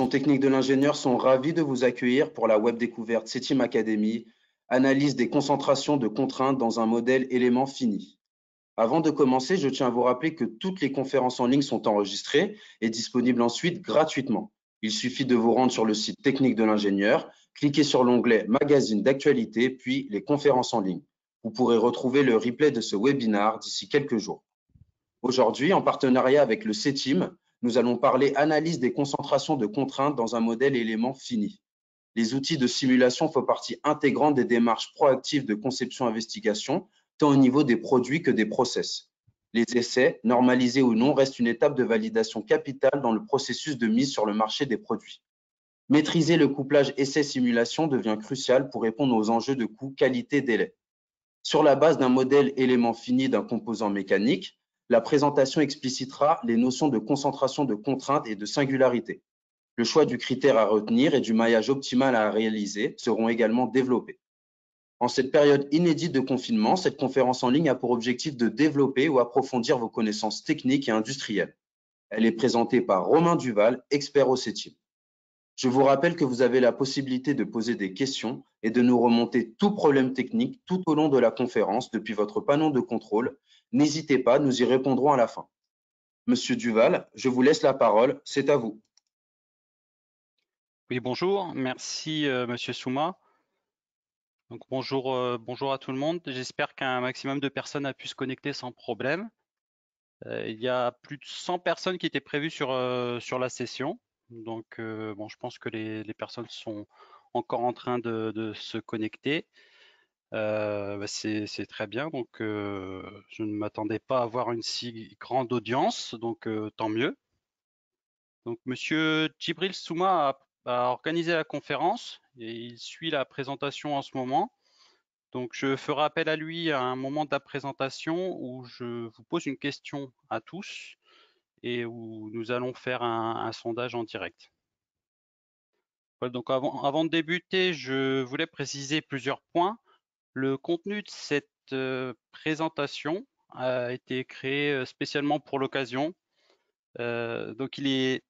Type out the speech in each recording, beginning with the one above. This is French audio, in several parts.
techniques de l'ingénieur sont ravis de vous accueillir pour la web découverte CETIM Academy, analyse des concentrations de contraintes dans un modèle élément fini. Avant de commencer, je tiens à vous rappeler que toutes les conférences en ligne sont enregistrées et disponibles ensuite gratuitement. Il suffit de vous rendre sur le site technique de l'ingénieur, cliquer sur l'onglet Magazine d'actualité, puis les conférences en ligne. Vous pourrez retrouver le replay de ce webinaire d'ici quelques jours. Aujourd'hui, en partenariat avec le CETIM, nous allons parler analyse des concentrations de contraintes dans un modèle élément fini. Les outils de simulation font partie intégrante des démarches proactives de conception-investigation, tant au niveau des produits que des process. Les essais, normalisés ou non, restent une étape de validation capitale dans le processus de mise sur le marché des produits. Maîtriser le couplage essai-simulation devient crucial pour répondre aux enjeux de coût, qualité, délai. Sur la base d'un modèle élément fini d'un composant mécanique, la présentation explicitera les notions de concentration de contraintes et de singularité. Le choix du critère à retenir et du maillage optimal à réaliser seront également développés. En cette période inédite de confinement, cette conférence en ligne a pour objectif de développer ou approfondir vos connaissances techniques et industrielles. Elle est présentée par Romain Duval, expert au CETIM. Je vous rappelle que vous avez la possibilité de poser des questions et de nous remonter tout problème technique tout au long de la conférence depuis votre panneau de contrôle. N'hésitez pas, nous y répondrons à la fin. Monsieur Duval, je vous laisse la parole, c'est à vous. Oui, bonjour, merci Monsieur Souma. Donc bonjour à tout le monde. J'espère qu'un maximum de personnes a pu se connecter sans problème. Il y a plus de 100 personnes qui étaient prévues sur la session. Donc bon, je pense que les personnes sont encore en train de se connecter. C'est très bien. Donc je ne m'attendais pas à avoir une si grande audience, donc tant mieux. Donc Monsieur Djibril Souma a organisé la conférence et il suit la présentation en ce moment. Donc je ferai appel à lui à un moment de la présentation où je vous pose une question à tous et où nous allons faire un sondage en direct. Voilà, donc avant de débuter, je voulais préciser plusieurs points. Le contenu de cette présentation a été créé spécialement pour l'occasion. Donc il est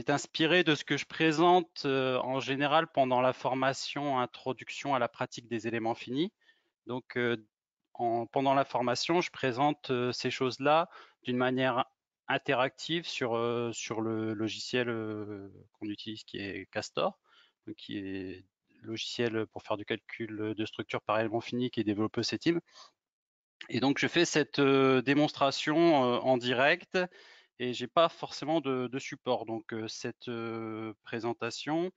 inspiré de ce que je présente en général pendant la formation Introduction à la pratique des éléments finis. Donc, pendant la formation, je présente ces choses-là d'une manière interactive sur le logiciel qu'on utilise qui est Castor, donc qui est logiciel pour faire du calcul de structure par élément fini qui est développé au CETIM. Et donc, je fais cette démonstration en direct et j'ai pas forcément de support. Donc, cette présentation,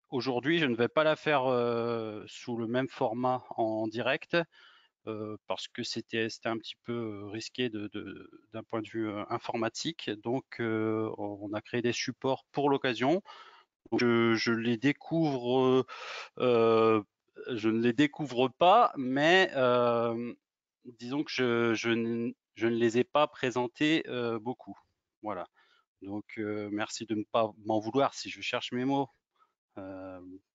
aujourd'hui, je ne vais pas la faire sous le même format en direct parce que c'était un petit peu risqué d'un point de vue informatique. Donc, on a créé des supports pour l'occasion. Je les découvre, je ne les découvre pas, mais disons que je ne les ai pas présentés beaucoup. Voilà. Donc, merci de ne pas m'en vouloir si je cherche mes mots.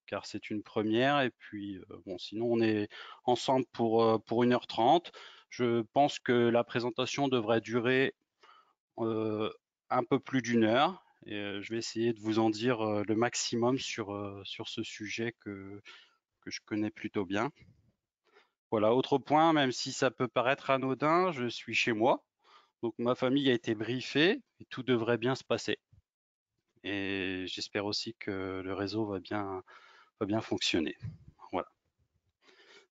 Car c'est une première. Et puis, bon, sinon, on est ensemble pour 1h30. Je pense que la présentation devrait durer un peu plus d'1 heure. Et je vais essayer de vous en dire le maximum sur ce sujet que je connais plutôt bien. Voilà, autre point, même si ça peut paraître anodin, je suis chez moi. Donc ma famille a été briefée et tout devrait bien se passer. Et j'espère aussi que le réseau va bien fonctionner. Voilà.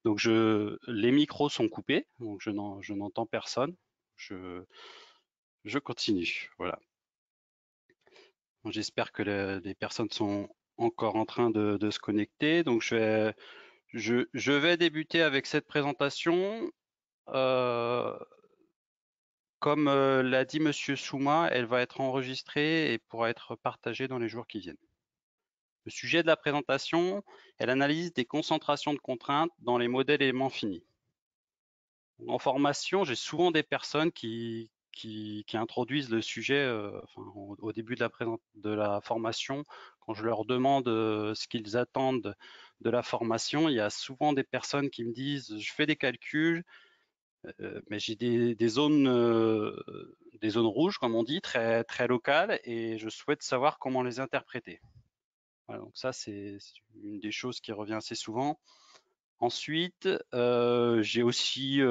Donc les micros sont coupés, donc je n'entends personne. Je continue. Voilà. J'espère que les personnes sont encore en train de se connecter. Donc je vais débuter avec cette présentation. Comme l'a dit Monsieur Souma, elle va être enregistrée et pourra être partagée dans les jours qui viennent. Le sujet de la présentation est l'analyse des concentrations de contraintes dans les modèles éléments finis. En formation, j'ai souvent des personnes qui introduisent le sujet au début de la formation. Quand je leur demande ce qu'ils attendent de la formation, il y a souvent des personnes qui me disent « je fais des calculs, Mais j'ai des zones rouges, comme on dit, très, très locales, et je souhaite savoir comment les interpréter. Voilà, donc ça, c'est une des choses qui revient assez souvent. Ensuite, j'ai aussi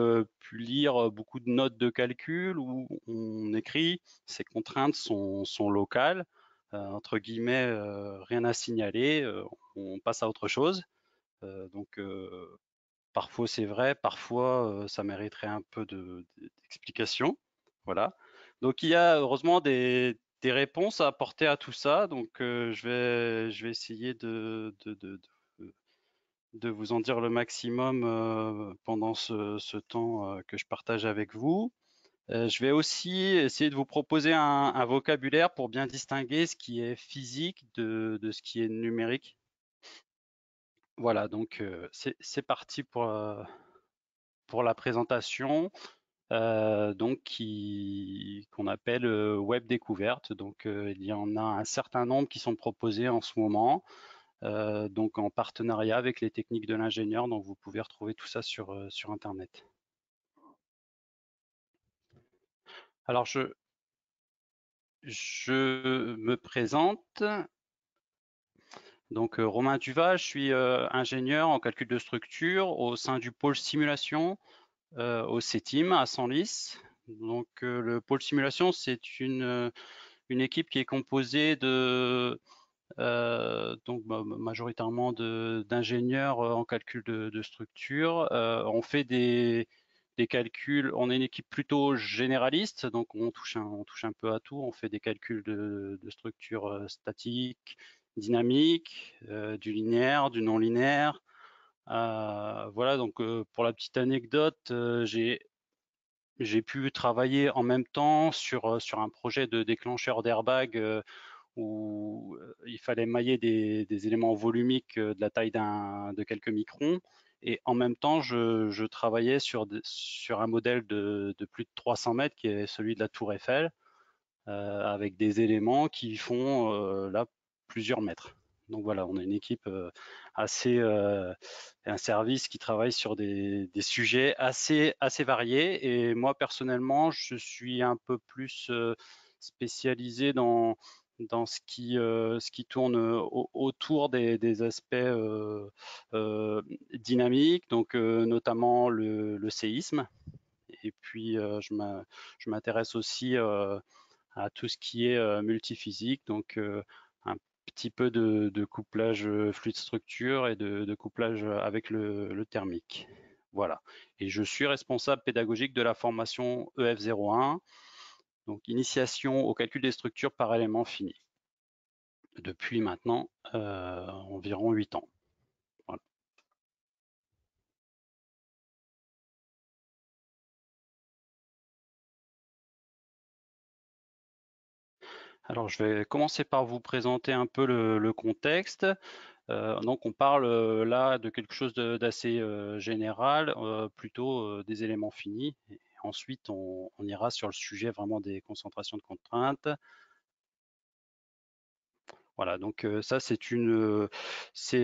pu lire beaucoup de notes de calcul où on écrit ces contraintes sont locales, entre guillemets, rien à signaler, on passe à autre chose. Donc parfois c'est vrai, parfois ça mériterait un peu d'explication. Voilà. Donc il y a heureusement des réponses à apporter à tout ça. Donc je vais essayer de vous en dire le maximum pendant ce temps que je partage avec vous. Je vais aussi essayer de vous proposer un vocabulaire pour bien distinguer ce qui est physique de ce qui est numérique. Voilà, donc c'est parti pour la présentation, donc qu'on appelle web découverte. Donc il y en a un certain nombre qui sont proposés en ce moment, donc en partenariat avec les techniques de l'ingénieur. Donc vous pouvez retrouver tout ça sur Internet. Alors je me présente. Donc Romain Duval, je suis ingénieur en calcul de structure au sein du pôle simulation au CETIM à Senlis. Donc le pôle simulation, c'est une équipe qui est composée de donc majoritairement d'ingénieurs en calcul de structure. On fait des calculs, on est une équipe plutôt généraliste, donc on touche un peu à tout. On fait des calculs de structure statique, dynamique, du linéaire, du non linéaire. Voilà, donc pour la petite anecdote, j'ai pu travailler en même temps sur un projet de déclencheur d'airbag où il fallait mailler des éléments volumiques de la taille de quelques microns. Et en même temps, je travaillais sur un modèle de plus de 300 mètres qui est celui de la Tour Eiffel, avec des éléments qui font là plusieurs mètres. Donc voilà, on a une équipe assez, un service qui travaille sur des sujets assez variés. Et moi, personnellement, je suis un peu plus spécialisé dans ce qui tourne autour des aspects dynamiques, donc notamment le séisme. Et puis, je m'intéresse aussi à tout ce qui est multiphysique, donc un petit peu de couplage fluide structure et de couplage avec le thermique. Voilà. Et je suis responsable pédagogique de la formation EF01, donc initiation au calcul des structures par éléments finis, depuis maintenant environ 8 ans. Voilà. Alors, je vais commencer par vous présenter un peu le contexte. Donc on parle là de quelque chose d'assez général, plutôt des éléments finis. Et ensuite, on ira sur le sujet vraiment des concentrations de contraintes. Voilà, donc ça c'est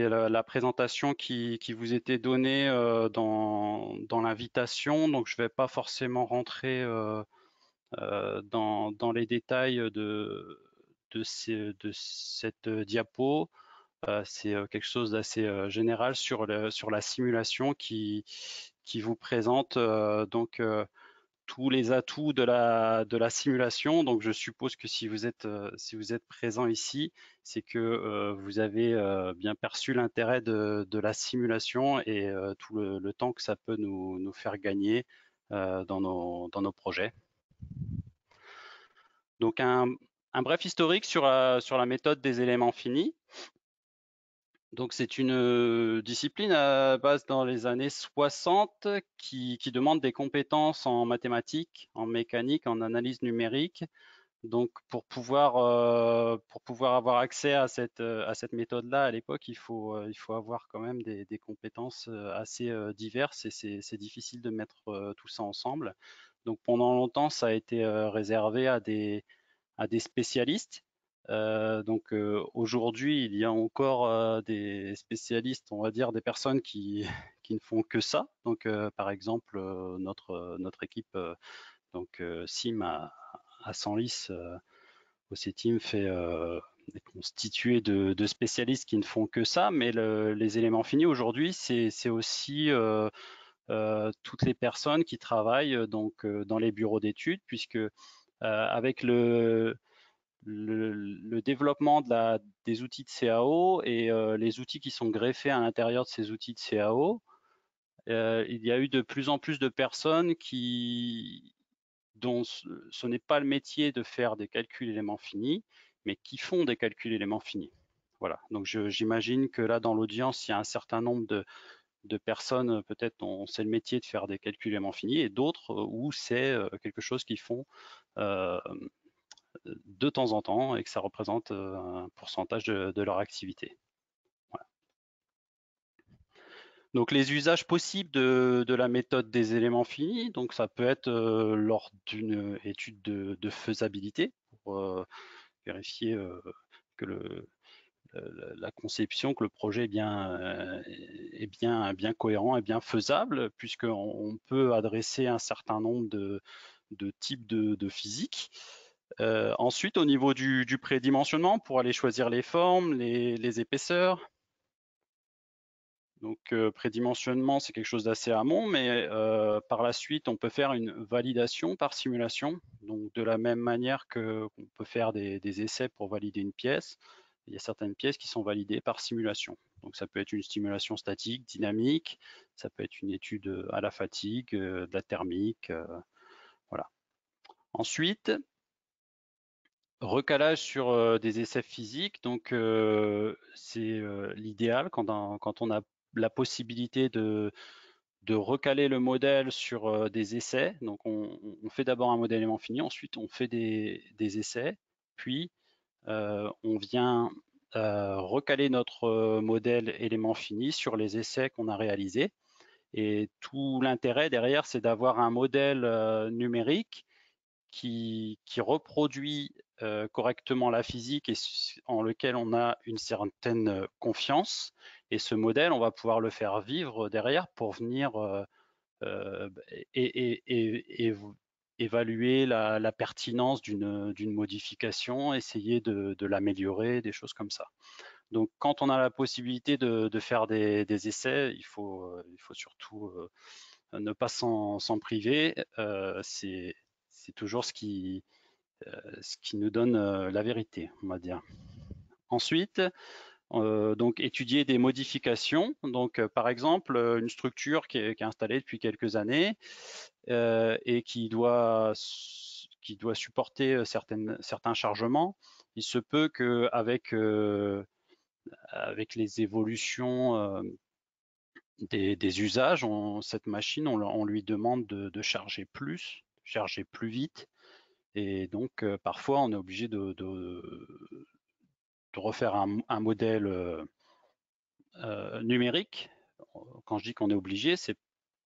la présentation qui vous était donnée dans l'invitation. Donc je ne vais pas forcément rentrer dans les détails de cette diapo. C'est quelque chose d'assez général sur la simulation qui vous présente donc tous les atouts de la simulation. Donc je suppose que si vous êtes présent ici, c'est que vous avez bien perçu l'intérêt de la simulation et tout le temps que ça peut nous faire gagner dans nos projets. Donc un bref historique sur la méthode des éléments finis. Donc c'est une discipline à base dans les années 60 qui demande des compétences en mathématiques, en mécanique, en analyse numérique. Donc pour pouvoir avoir accès à cette méthode-là à l'époque, il faut avoir quand même des compétences assez diverses et c'est difficile de mettre tout ça ensemble. Donc pendant longtemps, ça a été réservé à des spécialistes. Aujourd'hui, il y a encore des spécialistes, on va dire des personnes qui ne font que ça. Donc par exemple, notre équipe SIM à Senlis au CETIM est constituée de spécialistes qui ne font que ça, mais les éléments finis aujourd'hui, c'est aussi toutes les personnes qui travaillent dans les bureaux d'études, puisque avec le développement des outils de CAO et les outils qui sont greffés à l'intérieur de ces outils de CAO, il y a eu de plus en plus de personnes dont ce n'est pas le métier de faire des calculs éléments finis, mais qui font des calculs éléments finis. Voilà, donc j'imagine que là, dans l'audience, il y a un certain nombre de personnes, peut-être, dont c'est le métier de faire des calculs éléments finis, et d'autres où c'est quelque chose qu'ils font euh, de temps en temps et que ça représente un pourcentage de leur activité. Voilà. Donc les usages possibles de la méthode des éléments finis, donc ça peut être lors d'une étude de faisabilité pour vérifier que la conception, que le projet est bien cohérent et bien faisable, puisqu'on peut adresser un certain nombre de types de physique. Ensuite, au niveau du prédimensionnement, pour aller choisir les formes, les épaisseurs. Donc, prédimensionnement, c'est quelque chose d'assez amont, mais par la suite, on peut faire une validation par simulation. Donc, de la même manière qu'on peut faire des essais pour valider une pièce, il y a certaines pièces qui sont validées par simulation. Donc, ça peut être une stimulation statique, dynamique, ça peut être une étude à la fatigue, de la thermique, voilà. Ensuite, recalage sur des essais physiques, donc c'est l'idéal quand on a la possibilité de recaler le modèle sur des essais. Donc on fait d'abord un modèle élément fini, ensuite on fait des essais, puis on vient recaler notre modèle élément fini sur les essais qu'on a réalisés. Et tout l'intérêt derrière, c'est d'avoir un modèle numérique qui reproduit correctement la physique et en lequel on a une certaine confiance. Et ce modèle, on va pouvoir le faire vivre derrière pour venir et évaluer la pertinence d'une modification, essayer de l'améliorer, des choses comme ça. Donc, quand on a la possibilité de faire des essais, il faut surtout ne pas s'en priver. C'est toujours ce qui nous donne la vérité, on va dire. Ensuite, donc étudier des modifications. Donc, par exemple, une structure qui est installée depuis quelques années et qui doit supporter certains chargements. Il se peut qu'avec avec les évolutions des usages, cette machine, on lui demande de charger plus vite. Et donc, parfois, on est obligé de refaire un modèle numérique. Quand je dis qu'on est obligé, c'est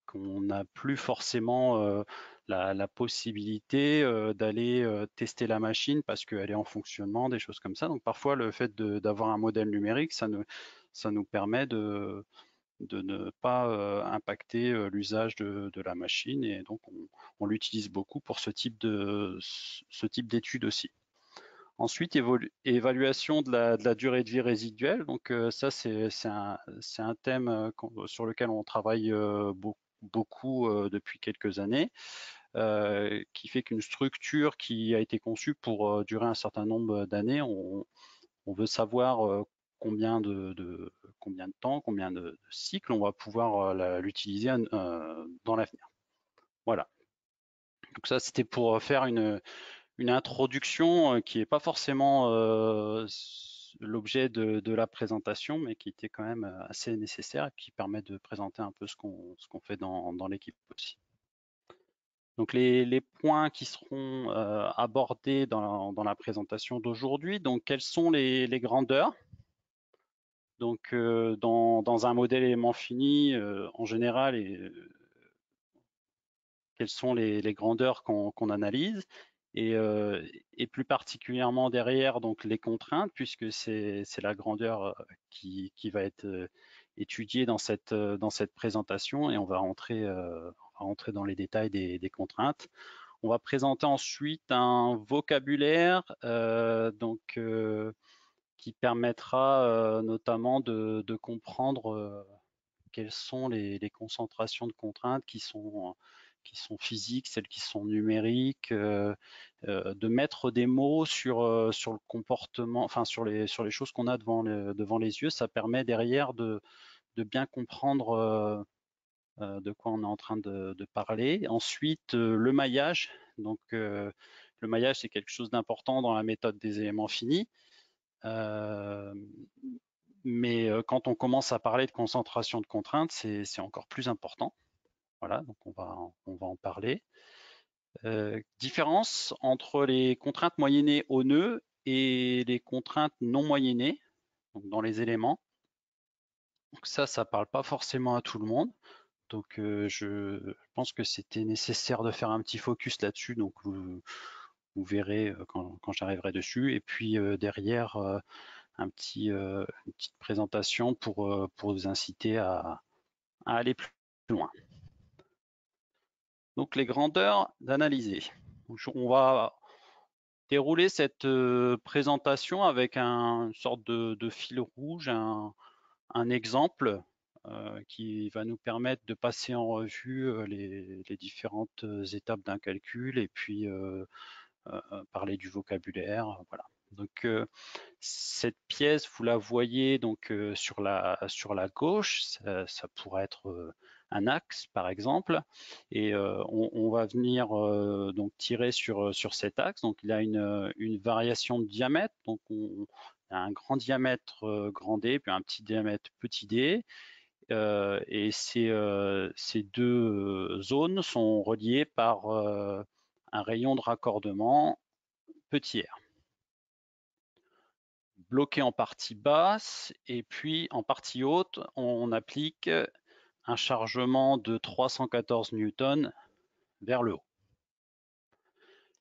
qu'on n'a plus forcément la possibilité d'aller tester la machine parce qu'elle est en fonctionnement, des choses comme ça. Donc parfois, le fait d'avoir un modèle numérique, ça nous permet de ne pas impacter l'usage de la machine, et donc on l'utilise beaucoup pour ce type d'études aussi. Ensuite, évaluation de la durée de vie résiduelle. Donc ça, c'est un thème sur lequel on travaille beaucoup depuis quelques années, qui fait qu'une structure qui a été conçue pour durer un certain nombre d'années, on veut savoir combien de temps, combien de cycles on va pouvoir l'utiliser dans l'avenir. Voilà. Donc ça, c'était pour faire une introduction qui n'est pas forcément l'objet de la présentation, mais qui était quand même assez nécessaire et qui permet de présenter un peu ce qu'on fait dans l'équipe aussi. Donc les points qui seront abordés dans la présentation d'aujourd'hui. Donc quelles sont les grandeurs? Donc dans un modèle élément fini, en général, quelles sont les grandeurs qu'on analyse? et plus particulièrement derrière donc les contraintes, puisque c'est la grandeur qui va être étudiée dans cette présentation, et on va rentrer dans les détails des contraintes. On va présenter ensuite un vocabulaire qui permettra notamment de comprendre quelles sont les concentrations de contraintes qui sont physiques, celles qui sont numériques, de mettre des mots sur le comportement, enfin sur les choses qu'on a devant les yeux. Ça permet derrière de bien comprendre de quoi on est en train de parler. Ensuite, le maillage. Donc, le maillage, c'est quelque chose d'important dans la méthode des éléments finis. Mais quand on commence à parler de concentration de contraintes, c'est encore plus important. Voilà, donc on va en parler. Différence entre les contraintes moyennées au nœud et les contraintes non moyennées, donc dans les éléments. Donc ça parle pas forcément à tout le monde. Donc je pense que c'était nécessaire de faire un petit focus là-dessus. Donc vous verrez quand j'arriverai dessus. Et puis derrière, une petite présentation pour vous inciter à aller plus loin. Donc les grandeurs d'analyser. On va dérouler cette présentation avec une sorte de fil rouge, un exemple qui va nous permettre de passer en revue les différentes étapes d'un calcul et puis parler du vocabulaire. Voilà. Donc cette pièce, vous la voyez donc sur la gauche, ça pourrait être un axe par exemple, et on va venir donc tirer sur cet axe. Donc il a une variation de diamètre, donc on a un grand diamètre grand D, puis un petit diamètre petit d, et ces deux zones sont reliées par un rayon de raccordement petit r, bloqué en partie basse, et puis en partie haute, on applique un chargement de 314 newtons vers le haut.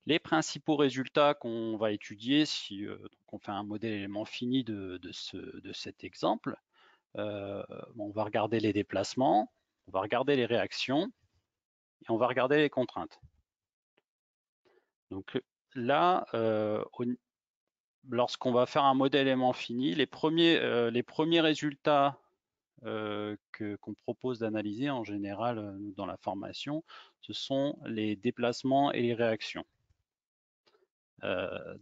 Les principaux résultats qu'on va étudier si on fait un modèle élément fini de cet exemple, on va regarder les déplacements, on va regarder les réactions et on va regarder les contraintes. Donc là, lorsqu'on va faire un modèle élément fini, les premiers résultats qu'on propose d'analyser en général dans la formation, ce sont les déplacements et les réactions.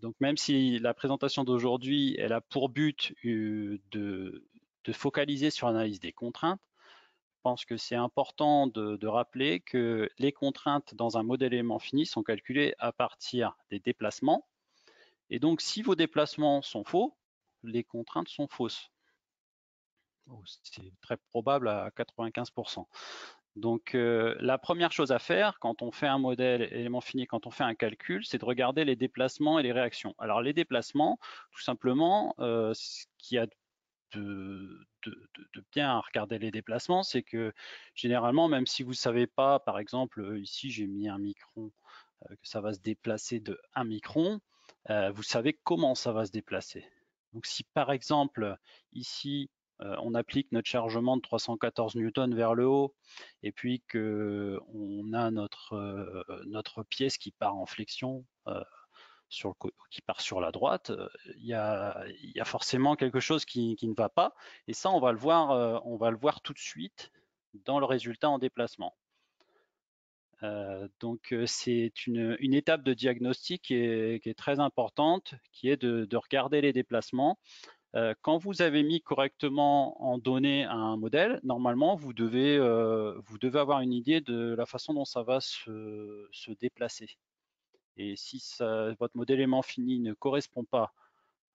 Donc même si la présentation d'aujourd'hui, elle a pour but de focaliser sur l'analyse des contraintes, je pense que c'est important de rappeler que les contraintes dans un modèle élément fini sont calculées à partir des déplacements. Et donc si vos déplacements sont faux, les contraintes sont fausses. C'est très probable à 95%. Donc la première chose à faire quand on fait un modèle élément fini, quand on fait un calcul, c'est de regarder les déplacements et les réactions. Alors les déplacements, tout simplement, ce qu'il y a de bien à regarder les déplacements, c'est que généralement, même si vous ne savez pas, par exemple, ici j'ai mis un micron, que ça va se déplacer de 1 micron, vous savez comment ça va se déplacer. Donc si par exemple, ici, on applique notre chargement de 314 newtons vers le haut, et puis qu'on a notre pièce qui part en flexion, qui part sur la droite, il y a forcément quelque chose qui ne va pas. Et ça, on va le voir tout de suite dans le résultat en déplacement. Donc c'est une étape de diagnostic qui est très importante, qui est de regarder les déplacements. Quand vous avez mis correctement en données un modèle, normalement vous devez avoir une idée de la façon dont ça va se déplacer. Et si votre modèle élément fini ne correspond pas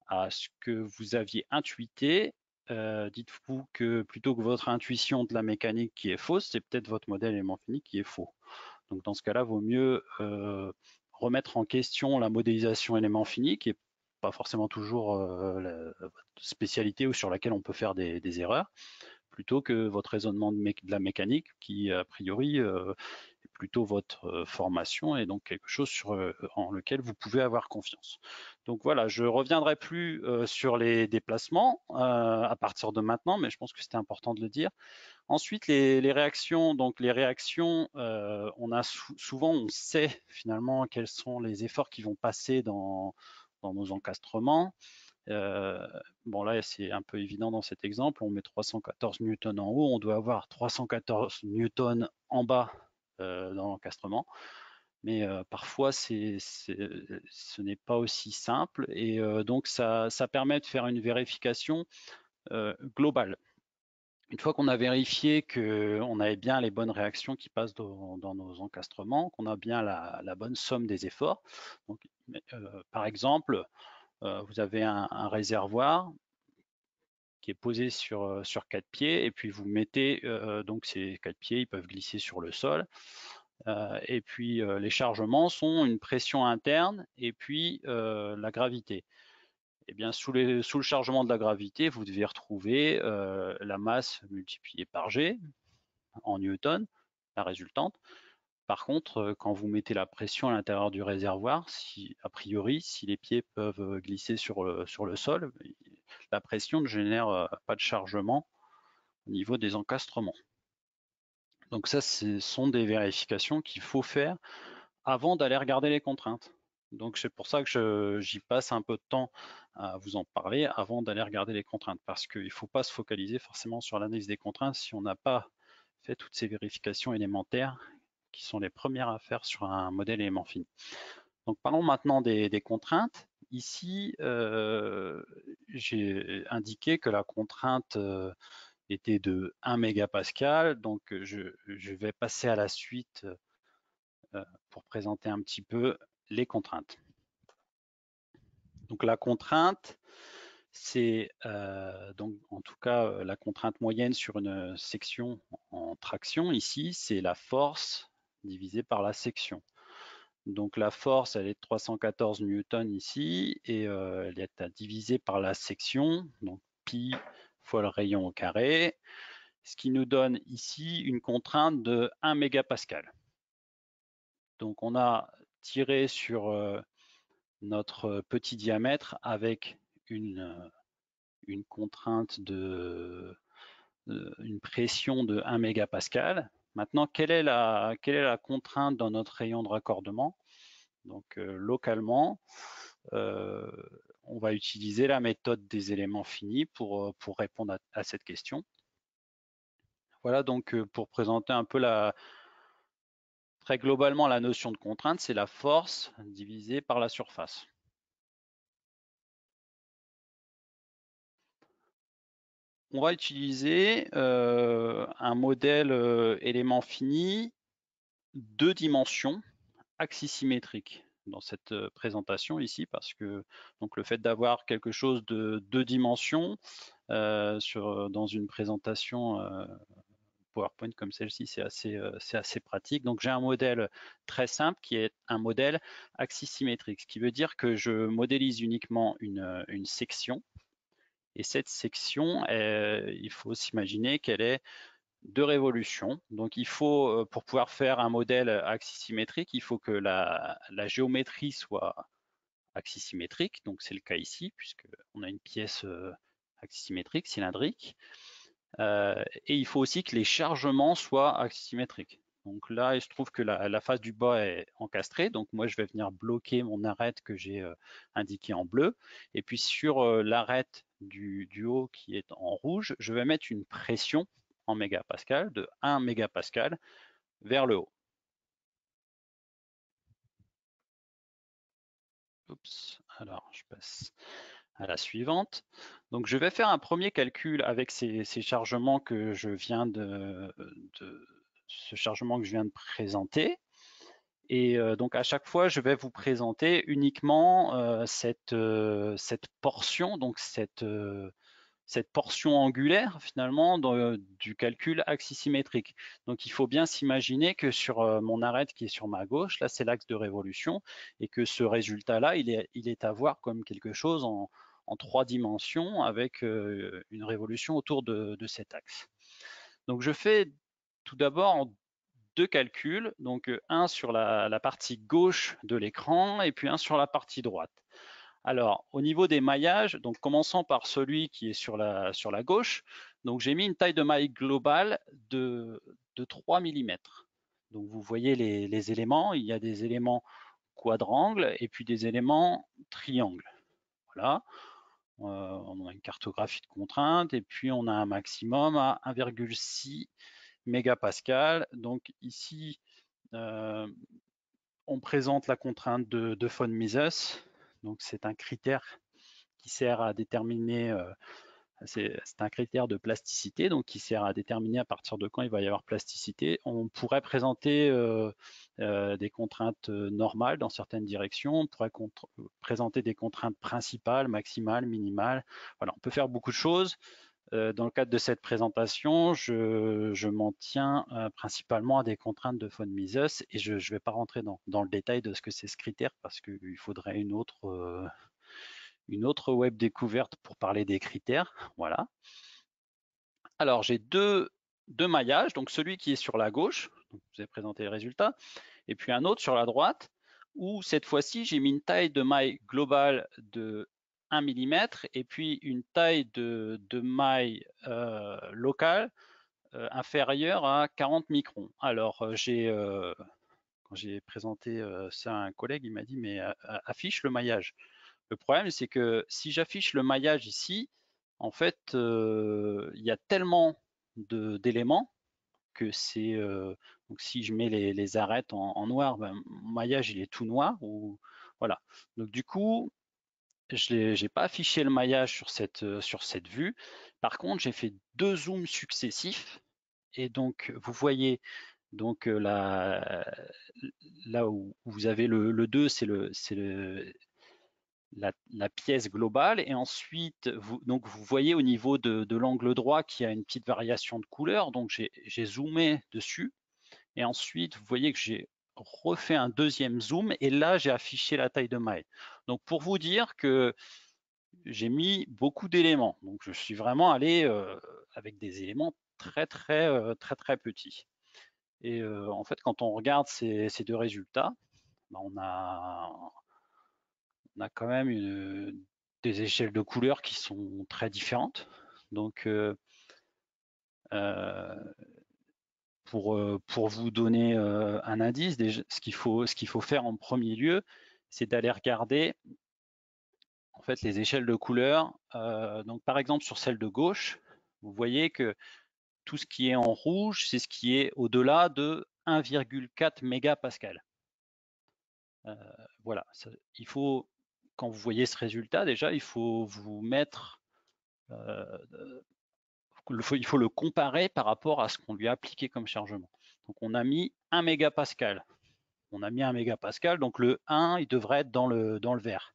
à ce que vous aviez intuité, dites-vous que plutôt que votre intuition de la mécanique qui est fausse, c'est peut-être votre modèle élément fini qui est faux. Donc dans ce cas-là, il vaut mieux remettre en question la modélisation élément fini, qui n'est pas forcément toujours la spécialité ou sur laquelle on peut faire des erreurs, plutôt que votre raisonnement de la mécanique, qui a priori est plutôt votre formation et donc quelque chose en lequel vous pouvez avoir confiance. Donc voilà, je reviendrai plus sur les déplacements à partir de maintenant, mais je pense que c'était important de le dire. Ensuite, les réactions. Donc les réactions, souvent on sait finalement quels sont les efforts qui vont passer dans nos encastrements. Bon là c'est un peu évident dans cet exemple, on met 314 newtons en haut, on doit avoir 314 newtons en bas dans l'encastrement, mais parfois ce n'est pas aussi simple et donc ça permet de faire une vérification globale. Une fois qu'on a vérifié qu'on avait bien les bonnes réactions qui passent dans nos encastrements, qu'on a bien la bonne somme des efforts, donc, par exemple, vous avez un réservoir qui est posé sur 4 pieds et puis vous mettez, donc ces 4 pieds, ils peuvent glisser sur le sol. Et puis les chargements sont une pression interne et puis la gravité. Et bien sous le chargement de la gravité, vous devez retrouver la masse multipliée par G en newton, la résultante. Par contre, quand vous mettez la pression à l'intérieur du réservoir, a priori, si les pieds peuvent glisser sur le sol, la pression ne génère pas de chargement au niveau des encastrements. Donc ça, ce sont des vérifications qu'il faut faire avant d'aller regarder les contraintes. Donc c'est pour ça que j'y passe un peu de temps à vous en parler avant d'aller regarder les contraintes, parce qu'il ne faut pas se focaliser forcément sur l'analyse des contraintes si on n'a pas fait toutes ces vérifications élémentaires qui sont les premières à faire sur un modèle élément fini. Donc parlons maintenant des contraintes. Ici, j'ai indiqué que la contrainte était de 1 mégapascal. Donc je vais passer à la suite pour présenter un petit peu les contraintes. Donc la contrainte, c'est donc en tout cas la contrainte moyenne sur une section en traction. Ici, c'est la force divisée par la section. Donc la force, elle est de 314 newtons ici et elle est à diviser par la section, donc pi fois le rayon au carré, ce qui nous donne ici une contrainte de 1 mégapascal. Donc on a tiré sur notre petit diamètre avec une contrainte une pression de 1 mégapascal. Maintenant, quelle est la contrainte dans notre rayon de raccordement? Donc localement, on va utiliser la méthode des éléments finis pour répondre à cette question. Voilà donc pour présenter un peu très globalement la notion de contrainte, c'est la force divisée par la surface. On va utiliser un modèle élément fini 2 dimensions axisymétrique dans cette présentation ici, parce que donc le fait d'avoir quelque chose de 2 dimensions dans une présentation PowerPoint comme celle-ci, c'est assez pratique. Donc j'ai un modèle très simple qui est un modèle axisymétrique, ce qui veut dire que je modélise uniquement une section. Et cette section, il faut s'imaginer qu'elle est de révolution. Donc il faut, pour pouvoir faire un modèle axisymétrique, il faut que la géométrie soit axisymétrique. Donc c'est le cas ici, puisqu'on a une pièce axisymétrique, cylindrique. Et il faut aussi que les chargements soient axisymétriques. Donc là, il se trouve que la face du bas est encastrée. Donc moi, je vais venir bloquer mon arête que j'ai indiqué en bleu. Et puis sur l'arête du haut qui est en rouge, je vais mettre une pression en mégapascal de 1 mégapascal vers le haut. Oups, alors je passe à la suivante. Donc je vais faire un premier calcul avec ces chargements que je viens ce chargement que je viens de présenter. Et donc à chaque fois, je vais vous présenter uniquement cette portion, donc cette portion angulaire finalement du calcul axisymétrique. Donc il faut bien s'imaginer que sur mon arête qui est sur ma gauche, là c'est l'axe de révolution, et que ce résultat-là, il est à voir comme quelque chose en 3 dimensions avec une révolution autour de cet axe. Donc je fais tout d'abord deux calculs, donc un sur la partie gauche de l'écran et puis un sur la partie droite. Alors, au niveau des maillages, donc commençons par celui qui est sur la gauche. Donc, j'ai mis une taille de maille globale de 3 mm. Donc, vous voyez les éléments. Il y a des éléments quadrangles et puis des éléments triangles. Voilà. On a une cartographie de contraintes et puis on a un maximum à 1,6 mégapascal. Donc, ici, on présente la contrainte de von Mises. Donc, c'est un critère qui sert à déterminer, c'est un critère de plasticité, donc qui sert à déterminer à partir de quand il va y avoir plasticité. On pourrait présenter des contraintes normales dans certaines directions, on pourrait présenter des contraintes principales, maximales, minimales. Voilà, on peut faire beaucoup de choses. Dans le cadre de cette présentation, je m'en tiens principalement à des contraintes de von Mises et je ne vais pas rentrer dans le détail de ce que c'est ce critère parce qu'il faudrait une autre web découverte pour parler des critères. Voilà. Alors, j'ai deux maillages, donc celui qui est sur la gauche, donc je vous ai présenté les résultats, et puis un autre sur la droite, où cette fois-ci, j'ai mis une taille de maille globale de 1 mm et puis une taille de maille locale inférieure à 40 microns. Alors, quand j'ai présenté ça à un collègue, il m'a dit, mais affiche le maillage. Le problème, c'est que si j'affiche le maillage ici, en fait, il y a tellement d'éléments que c'est donc si je mets les arêtes en noir, ben, mon maillage il est tout noir ou voilà. Donc du coup, je n'ai pas affiché le maillage sur cette vue. Par contre, j'ai fait deux zooms successifs et donc vous voyez donc là où vous avez le 2, c'est la pièce globale et ensuite donc vous voyez au niveau de l'angle droit qu'il y a une petite variation de couleur, donc j'ai zoomé dessus et ensuite vous voyez que j'ai refait un deuxième zoom et là j'ai affiché la taille de maille. Donc pour vous dire que j'ai mis beaucoup d'éléments, donc je suis vraiment allé avec des éléments très petits. Et en fait quand on regarde ces deux résultats, ben, on a quand même des échelles de couleurs qui sont très différentes. Donc, pour vous donner un indice, ce qu'il faut faire en premier lieu, c'est d'aller regarder en fait les échelles de couleurs. Donc, par exemple, sur celle de gauche, vous voyez que tout ce qui est en rouge, c'est ce qui est au-delà de 1,4 mégapascal. Voilà, il faut, quand vous voyez ce résultat, déjà, il faut vous mettre il faut le comparer par rapport à ce qu'on lui a appliqué comme chargement. Donc on a mis 1 mégapascal. On a mis 1 mégapascal, donc le 1, il devrait être dans le vert.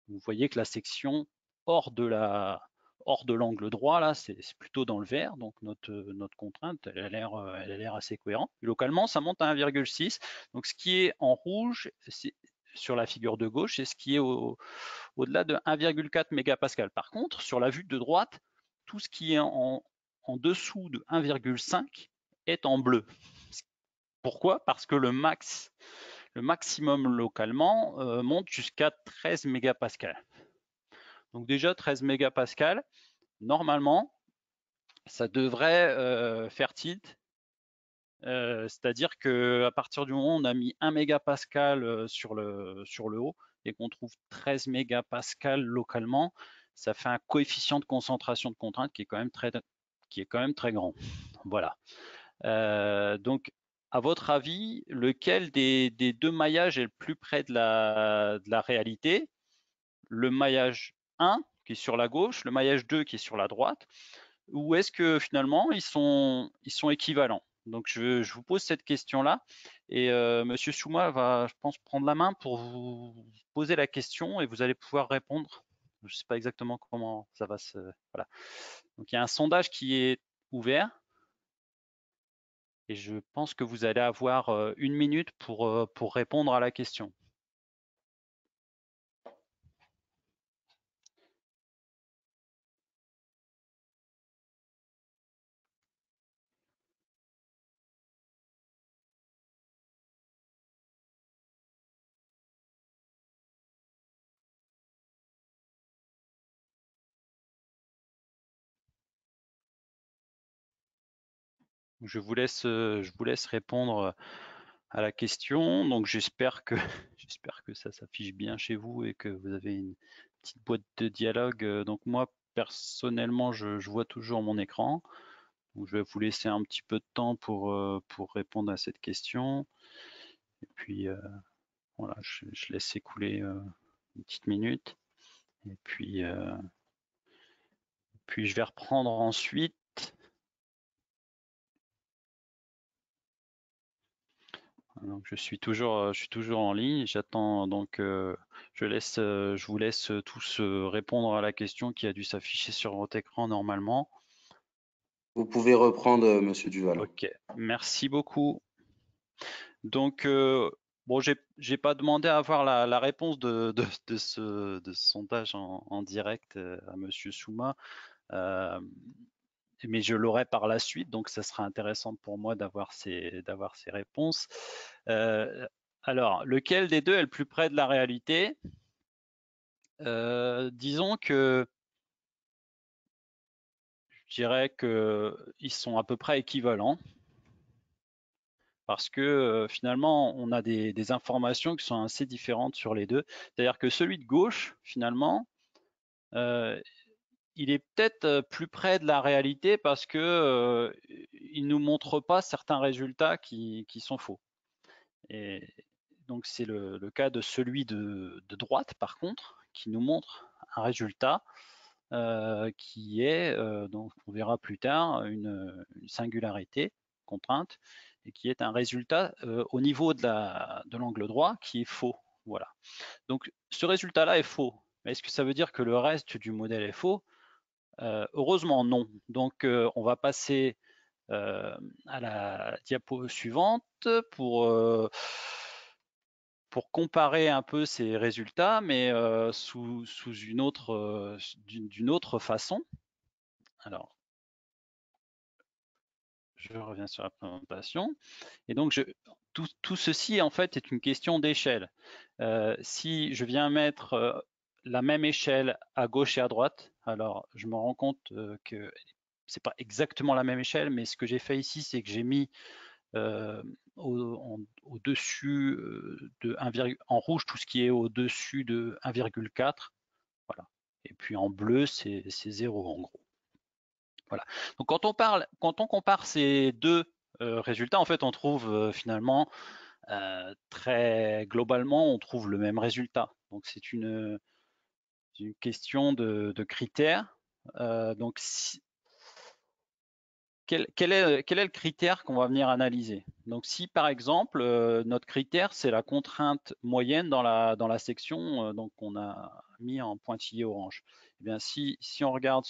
Vous voyez que la section hors de l'angle droit, là, c'est plutôt dans le vert. Donc notre contrainte, elle a l'air assez cohérente. Localement, ça monte à 1,6. Donc ce qui est en rouge, sur la figure de gauche, c'est ce qui est au-delà de 1,4 mégapascal. Par contre, sur la vue de droite, tout ce qui est en dessous de 1,5 est en bleu. Pourquoi? Parce que le maximum localement monte jusqu'à 13 mégapascal. Donc déjà 13 mégapascal, normalement, ça devrait faire tilt. C'est-à-dire qu'à partir du moment où on a mis 1 mégapascal sur le haut et qu'on trouve 13 mégapascal localement, ça fait un coefficient de concentration de contrainte qui est quand même très grand. Voilà. Donc, à votre avis, lequel des deux maillages est le plus près de la réalité? Le maillage 1 qui est sur la gauche, le maillage 2 qui est sur la droite, ou est-ce que finalement ils sont équivalents? Donc je vous pose cette question-là et Monsieur Souma va, je pense, prendre la main pour vous poser la question et vous allez pouvoir répondre. Je ne sais pas exactement comment ça va se. Voilà. Donc il y a un sondage qui est ouvert et je pense que vous allez avoir 1 minute pour répondre à la question. Je vous laisse répondre à la question. Donc j'espère que j'espère que ça s'affiche bien chez vous et que vous avez une petite boîte de dialogue. Donc moi personnellement, je vois toujours mon écran. Donc je vais vous laisser un petit peu de temps pour répondre à cette question. Et puis voilà, je laisse écouler une petite minute. Et puis je vais reprendre ensuite. Donc je suis toujours en ligne. J'attends donc je vous laisse tous répondre à la question qui a dû s'afficher sur votre écran normalement. Vous pouvez reprendre, Monsieur Duval. Ok, merci beaucoup. Donc bon, j'ai pas demandé à avoir la réponse de ce sondage en direct à Monsieur Souma, euh, mais je l'aurai par la suite, donc ça sera intéressant pour moi d'avoir ces réponses. Euh, alors, lequel des deux est le plus près de la réalité? Disons que je dirais qu'ils sont à peu près équivalents parce que finalement, on a des informations qui sont assez différentes sur les deux. C'est-à-dire que celui de gauche, finalement, euh, il est peut-être plus près de la réalité parce que il nous montre pas certains résultats qui sont faux. Et donc c'est le cas de celui de droite, par contre, qui nous montre un résultat qui est, donc on verra plus tard, une singularité, contrainte, et qui est un résultat au niveau de l'angle droit qui est faux. Voilà. Donc ce résultat-là est faux. Mais est-ce que ça veut dire que le reste du modèle est faux? Heureusement non. Donc on va passer à la diapo suivante pour, euh, pour comparer un peu ces résultats, mais sous d'une autre façon. Alors, je reviens sur la présentation. Et donc, tout ceci, en fait, est une question d'échelle. Si je viens mettre la même échelle à gauche et à droite, alors je me rends compte que c'est pas exactement la même échelle, mais ce que j'ai fait ici, c'est que j'ai mis au-dessus de 1, en rouge tout ce qui est au-dessus de 1,4. Voilà. Et puis en bleu, c'est 0 en gros. Voilà. Donc quand on compare ces deux résultats, en fait, on trouve finalement très globalement, on trouve le même résultat. Donc c'est une question de critères. Donc quel est le critère qu'on va venir analyser? Donc si par exemple notre critère c'est la contrainte moyenne dans la section donc on a mis en pointillé orange. Eh bien si on regarde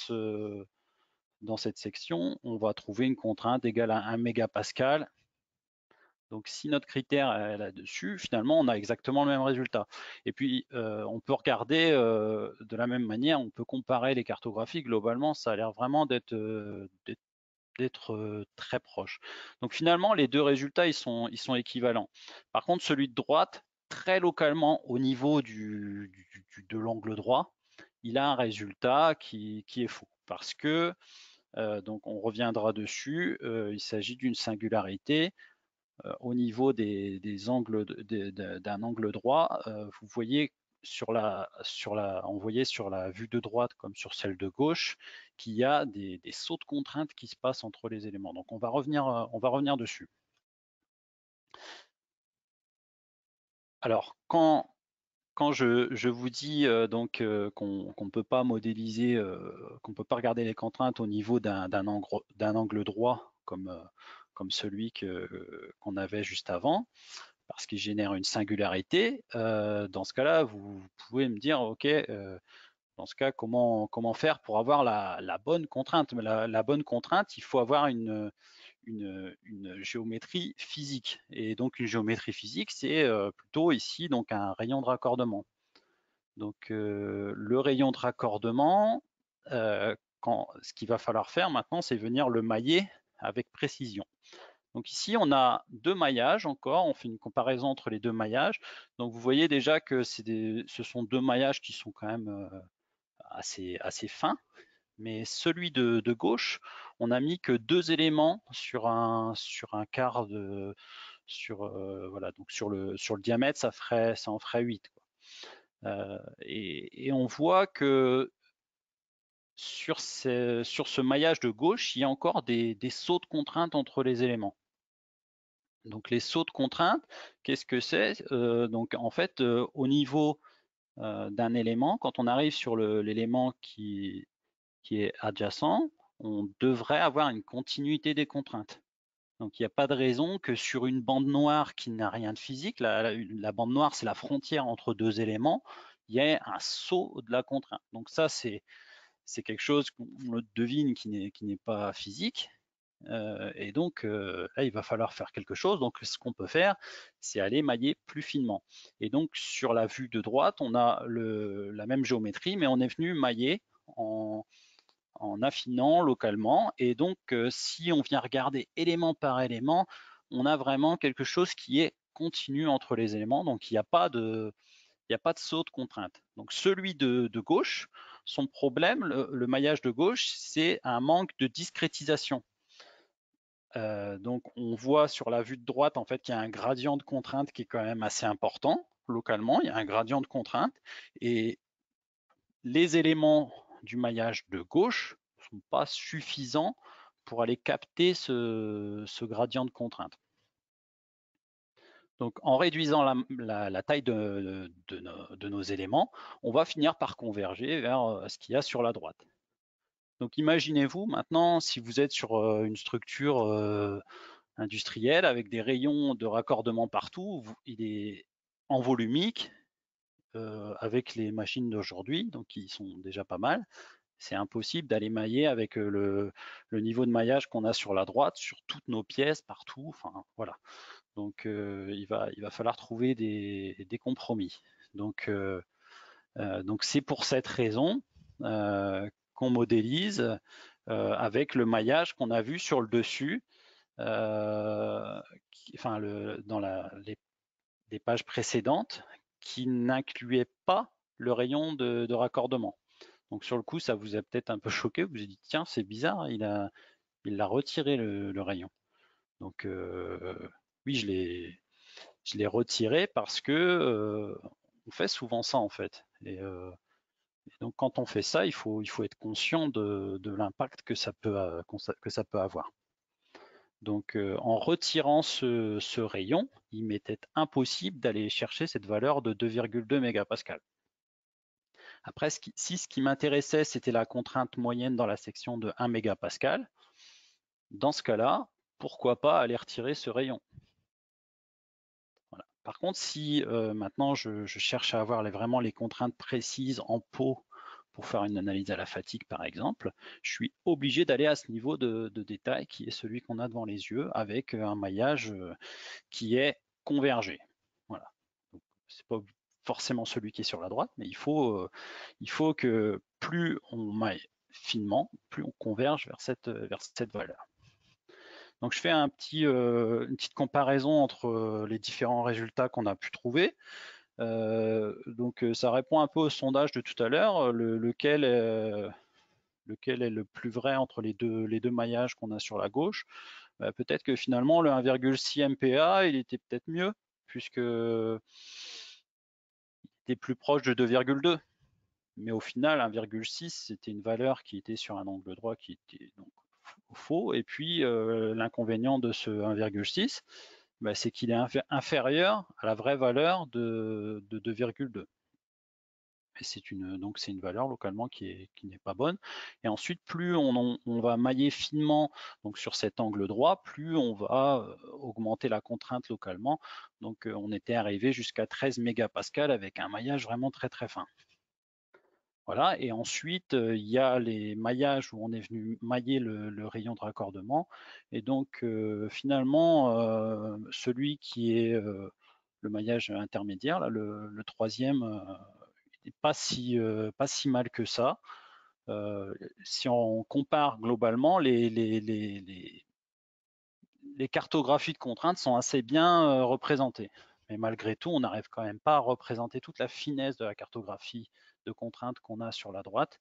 dans cette section, on va trouver une contrainte égale à 1 mégapascal. Donc si notre critère est là-dessus, finalement on a exactement le même résultat. Et puis on peut regarder de la même manière, on peut comparer les cartographies. Globalement, ça a l'air vraiment d'être très proche. Donc finalement, les deux résultats, ils sont équivalents. Par contre, celui de droite, très localement au niveau de l'angle droit, il a un résultat qui est faux. Parce que, donc on reviendra dessus, il s'agit d'une singularité. Au niveau des angles d'un angle droit, vous voyez on voyait sur la vue de droite comme sur celle de gauche qu'il y a des sauts de contraintes qui se passent entre les éléments. Donc on va revenir dessus. Alors quand je vous dis donc qu'on ne peut pas modéliser, qu'on ne peut pas regarder les contraintes au niveau d'un angle droit comme celui qu'on avait juste avant, parce qu'il génère une singularité, dans ce cas-là, vous pouvez me dire, OK, dans ce cas, comment faire pour avoir la bonne contrainte? Mais la bonne contrainte, il faut avoir une géométrie physique. Et donc, une géométrie physique, c'est plutôt ici donc un rayon de raccordement. Donc, le rayon de raccordement, ce qu'il va falloir faire maintenant, c'est venir le mailler avec précision. Donc ici, on a deux maillages encore, on fait une comparaison entre les deux maillages. Donc vous voyez déjà que ce sont deux maillages qui sont quand même assez fins. Mais celui de gauche, on n'a mis que 2 éléments sur un quart de voilà, donc sur le diamètre, ça en ferait 8, quoi. Et on voit que sur ce maillage de gauche, il y a encore des sauts de contrainte entre les éléments. Donc les sauts de contrainte, qu'est-ce que c'est? Donc en fait, au niveau d'un élément, quand on arrive sur l'élément qui est adjacent, on devrait avoir une continuité des contraintes. Donc il n'y a pas de raison que sur une bande noire qui n'a rien de physique, la bande noire c'est la frontière entre deux éléments, il y ait un saut de la contrainte. Donc ça c'est quelque chose qu'on devine qui n'est pas physique. Et donc là, il va falloir faire quelque chose. Donc ce qu'on peut faire, c'est aller mailler plus finement. Et donc sur la vue de droite, on a la même géométrie, mais on est venu mailler en affinant localement. Et donc si on vient regarder élément par élément, on a vraiment quelque chose qui est continu entre les éléments. Donc il n'y a pas de saut de contrainte. Donc celui de gauche, son problème, le maillage de gauche, c'est un manque de discrétisation. Donc on voit sur la vue de droite en fait qu'il y a un gradient de contrainte qui est quand même assez important localement. Il y a un gradient de contrainte et les éléments du maillage de gauche ne sont pas suffisants pour aller capter ce gradient de contrainte. Donc en réduisant la taille de nos éléments, on va finir par converger vers ce qu'il y a sur la droite. Donc imaginez-vous maintenant si vous êtes sur une structure industrielle avec des rayons de raccordement partout, il est en volumique avec les machines d'aujourd'hui, donc qui sont déjà pas mal. C'est impossible d'aller mailler avec le niveau de maillage qu'on a sur la droite, sur toutes nos pièces, partout. Enfin voilà. Donc il va falloir trouver des compromis. Donc c'est pour cette raison qu'on modélise avec le maillage qu'on a vu sur le dessus, enfin dans les pages précédentes, qui n'incluait pas le rayon de raccordement. Donc sur le coup, ça vous a peut-être un peu choqué. Vous vous êtes dit tiens, c'est bizarre, il l'a retiré le rayon. Donc oui, je l'ai retiré parce que on fait souvent ça en fait. Et donc quand on fait ça, il faut être conscient de l'impact que ça peut avoir. Donc en retirant ce rayon, il m'était impossible d'aller chercher cette valeur de 2,2 mégapascal. Après, si ce qui m'intéressait, c'était la contrainte moyenne dans la section de 1 mégapascal, dans ce cas-là, pourquoi pas aller retirer ce rayon? Voilà. Par contre, si maintenant je cherche à avoir vraiment les contraintes précises en pot pour faire une analyse à la fatigue, par exemple, je suis obligé d'aller à ce niveau de détail qui est celui qu'on a devant les yeux avec un maillage qui est convergé. Voilà. C'est pas forcément celui qui est sur la droite, mais il faut que plus on maille finement, plus on converge vers cette valeur. Donc je fais une petite comparaison entre les différents résultats qu'on a pu trouver. Donc ça répond un peu au sondage de tout à l'heure, lequel est le plus vrai entre les deux maillages qu'on a sur la gauche. Peut-être que finalement le 1,6 MPa, il était peut-être mieux, puisque il était plus proche de 2,2. Mais au final, 1,6, c'était une valeur qui était sur un angle droit qui était donc faux. Et puis l'inconvénient de ce 1,6, c'est qu'il est inférieur à la vraie valeur de 2,2. Et c'est une valeur localement qui n'est pas bonne. Et ensuite, plus on va mailler finement donc sur cet angle droit, plus on va augmenter la contrainte localement. Donc on était arrivé jusqu'à 13 mégapascal avec un maillage vraiment très très fin. Voilà, et ensuite, il y a les maillages où on est venu mailler le rayon de raccordement. Et donc, finalement, celui qui est le maillage intermédiaire, là, le troisième, n'est pas si mal que ça. Si on compare globalement, les cartographies de contraintes sont assez bien représentées. Mais malgré tout, on n'arrive quand même pas à représenter toute la finesse de la cartographie de contraintes qu'on a sur la droite.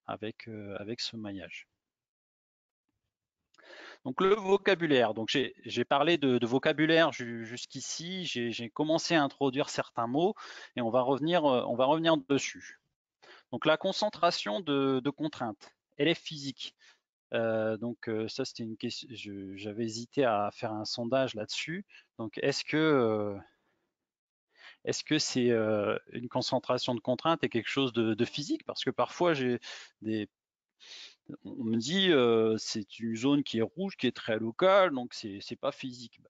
avec ce maillage. Donc le vocabulaire, donc j'ai parlé de vocabulaire jusqu'ici, j'ai commencé à introduire certains mots et on va revenir dessus. Donc la concentration de contraintes, elle est physique. Ça c'était une question, j'avais hésité à faire un sondage là-dessus. Donc est-ce que c'est une concentration de contraintes et quelque chose de physique? Parce que parfois on me dit c'est une zone qui est rouge, qui est très locale, donc c'est pas physique.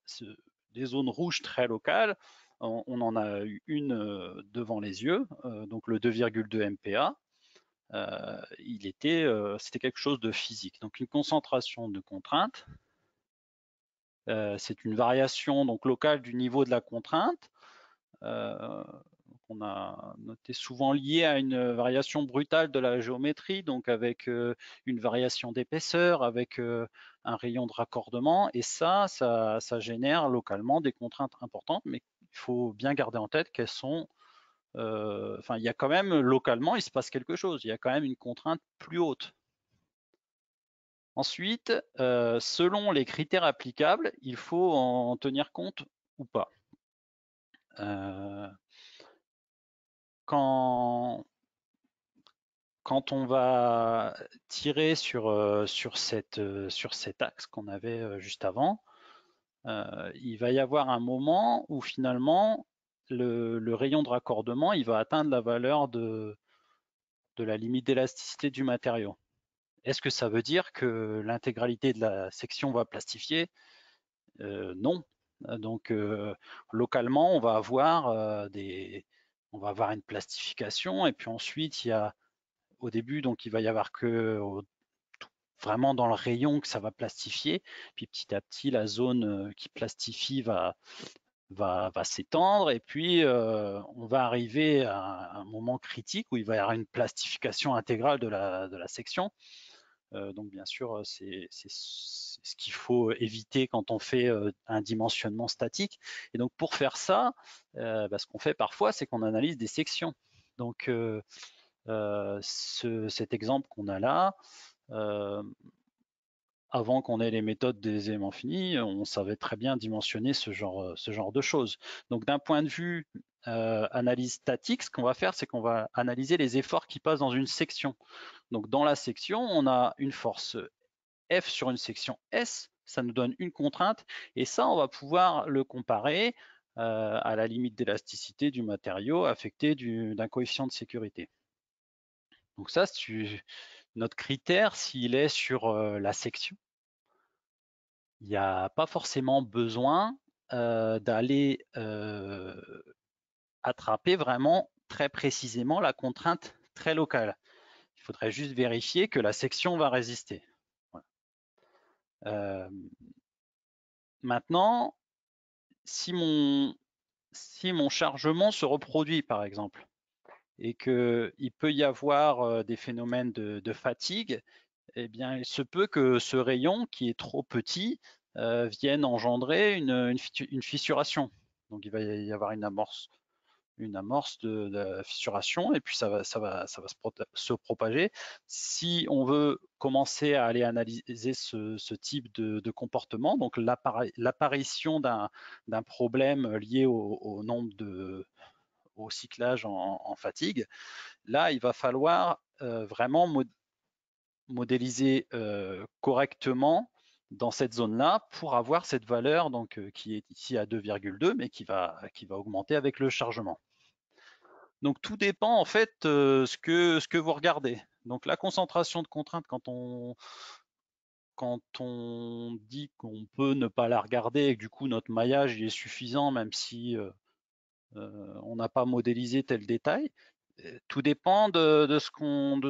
Des zones rouges très locales, on en a eu une devant les yeux, donc le 2,2 MPa. C'était quelque chose de physique. Donc une concentration de contrainte, c'est une variation donc locale du niveau de la contrainte. On a noté souvent lié à une variation brutale de la géométrie, donc avec une variation d'épaisseur, avec un rayon de raccordement, et ça génère localement des contraintes importantes, mais il faut bien garder en tête qu'elles sont, il y a quand même localement, il se passe quelque chose, il y a quand même une contrainte plus haute. Ensuite, selon les critères applicables, il faut en tenir compte ou pas. Quand on va tirer sur cet axe qu'on avait juste avant, il va y avoir un moment où finalement le rayon de raccordement il va atteindre la valeur de la limite d'élasticité du matériau. Est-ce que ça veut dire que l'intégralité de la section va plastifier? Non. Donc localement, on va avoir une plastification et puis ensuite au début, donc il va y avoir que vraiment dans le rayon que ça va plastifier. Puis petit à petit, la zone qui plastifie va s'étendre et puis on va arriver à un moment critique où il va y avoir une plastification intégrale de la section. Donc bien sûr, c'est ce qu'il faut éviter quand on fait un dimensionnement statique. Et donc pour faire ça, ce qu'on fait parfois, c'est qu'on analyse des sections. Donc cet exemple qu'on a là, avant qu'on ait les méthodes des éléments finis, on savait très bien dimensionner ce genre de choses. Donc d'un point de vue analyse statique, ce qu'on va faire, c'est qu'on va analyser les efforts qui passent dans une section. Donc dans la section, on a une force F sur une section S, ça nous donne une contrainte, et ça, on va pouvoir le comparer à la limite d'élasticité du matériau affecté d'un coefficient de sécurité. Donc ça, notre critère, s'il est sur la section, il n'y a pas forcément besoin d'aller attraper vraiment très précisément la contrainte très locale. Il faudrait juste vérifier que la section va résister. Voilà. Maintenant, si mon chargement se reproduit, par exemple, et qu'il peut y avoir des phénomènes de fatigue, eh bien, il se peut que ce rayon, qui est trop petit, vienne engendrer une fissuration. Donc, il va y avoir une amorce de fissuration et puis ça va se propager. Si on veut commencer à aller analyser ce type de comportement, donc l'apparition d'un problème lié au nombre au cyclage en fatigue, là, il va falloir vraiment modéliser correctement dans cette zone-là pour avoir cette valeur donc, qui est ici à 2,2 mais qui va augmenter avec le chargement. Donc tout dépend en fait ce que vous regardez. Donc la concentration de contrainte, quand on dit qu'on peut ne pas la regarder et que du coup notre maillage il est suffisant même si on n'a pas modélisé tel détail, tout dépend de ce qu'on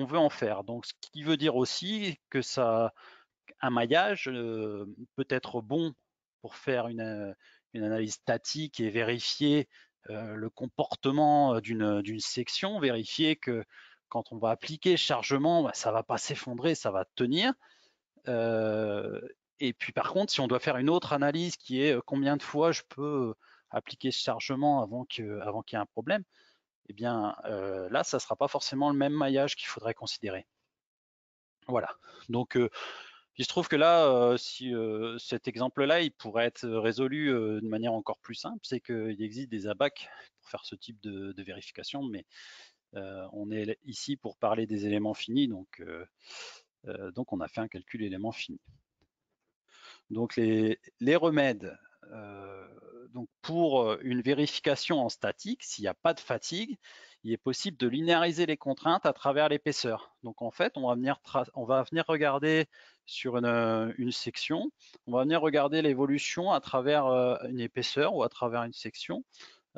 veut en faire. Donc ce qui veut dire aussi que un maillage peut être bon pour faire une analyse statique et vérifier le comportement d'une section, vérifier que quand on va appliquer le chargement, ça ne va pas s'effondrer, ça va tenir. Et puis par contre, si on doit faire une autre analyse qui est combien de fois je peux appliquer ce chargement avant qu'il y ait un problème, eh bien là, ça ne sera pas forcément le même maillage qu'il faudrait considérer. Voilà. Donc, il se trouve que là, si cet exemple-là, il pourrait être résolu de manière encore plus simple, c'est qu'il existe des ABAC pour faire ce type de vérification, mais on est ici pour parler des éléments finis, donc on a fait un calcul élément fini. Donc les remèdes, donc pour une vérification en statique, s'il n'y a pas de fatigue, il est possible de linéariser les contraintes à travers l'épaisseur. Donc en fait, on va venir regarder sur une section, on va venir regarder l'évolution à travers une épaisseur ou à travers une section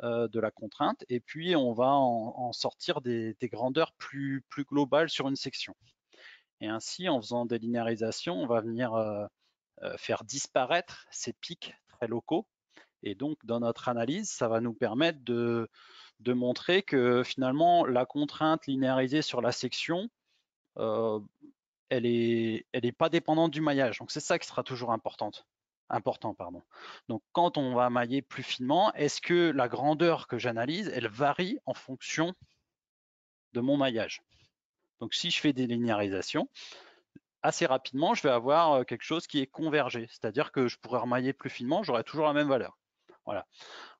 de la contrainte, et puis on va en sortir des grandeurs plus globales sur une section. Et ainsi, en faisant des linéarisations, on va venir faire disparaître ces pics très locaux. Et donc, dans notre analyse, ça va nous permettre de montrer que finalement, la contrainte linéarisée sur la section, elle est pas dépendante du maillage. Donc, c'est ça qui sera toujours important. Donc, quand on va mailler plus finement, est-ce que la grandeur que j'analyse, elle varie en fonction de mon maillage? Donc, si je fais des linéarisations, assez rapidement, je vais avoir quelque chose qui est convergé, c'est-à-dire que je pourrais remailler plus finement, j'aurai toujours la même valeur. Voilà.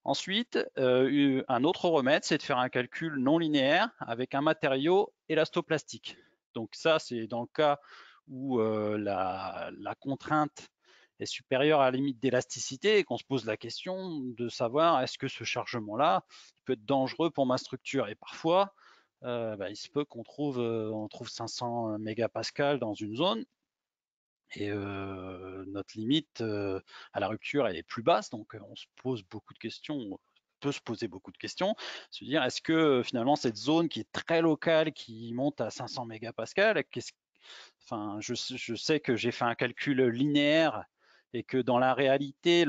Ensuite, un autre remède, c'est de faire un calcul non linéaire avec un matériau élastoplastique. Donc ça, c'est dans le cas où la contrainte est supérieure à la limite d'élasticité et qu'on se pose la question de savoir est-ce que ce chargement-là peut être dangereux pour ma structure. Et parfois, il se peut qu'on trouve 500 mégapascals dans une zone et notre limite à la rupture elle est plus basse, donc on se pose beaucoup de questions, peut se poser beaucoup de questions, se dire est-ce que finalement cette zone qui est très locale, qui monte à 500 mégapascals, enfin, je sais que j'ai fait un calcul linéaire et que dans la réalité,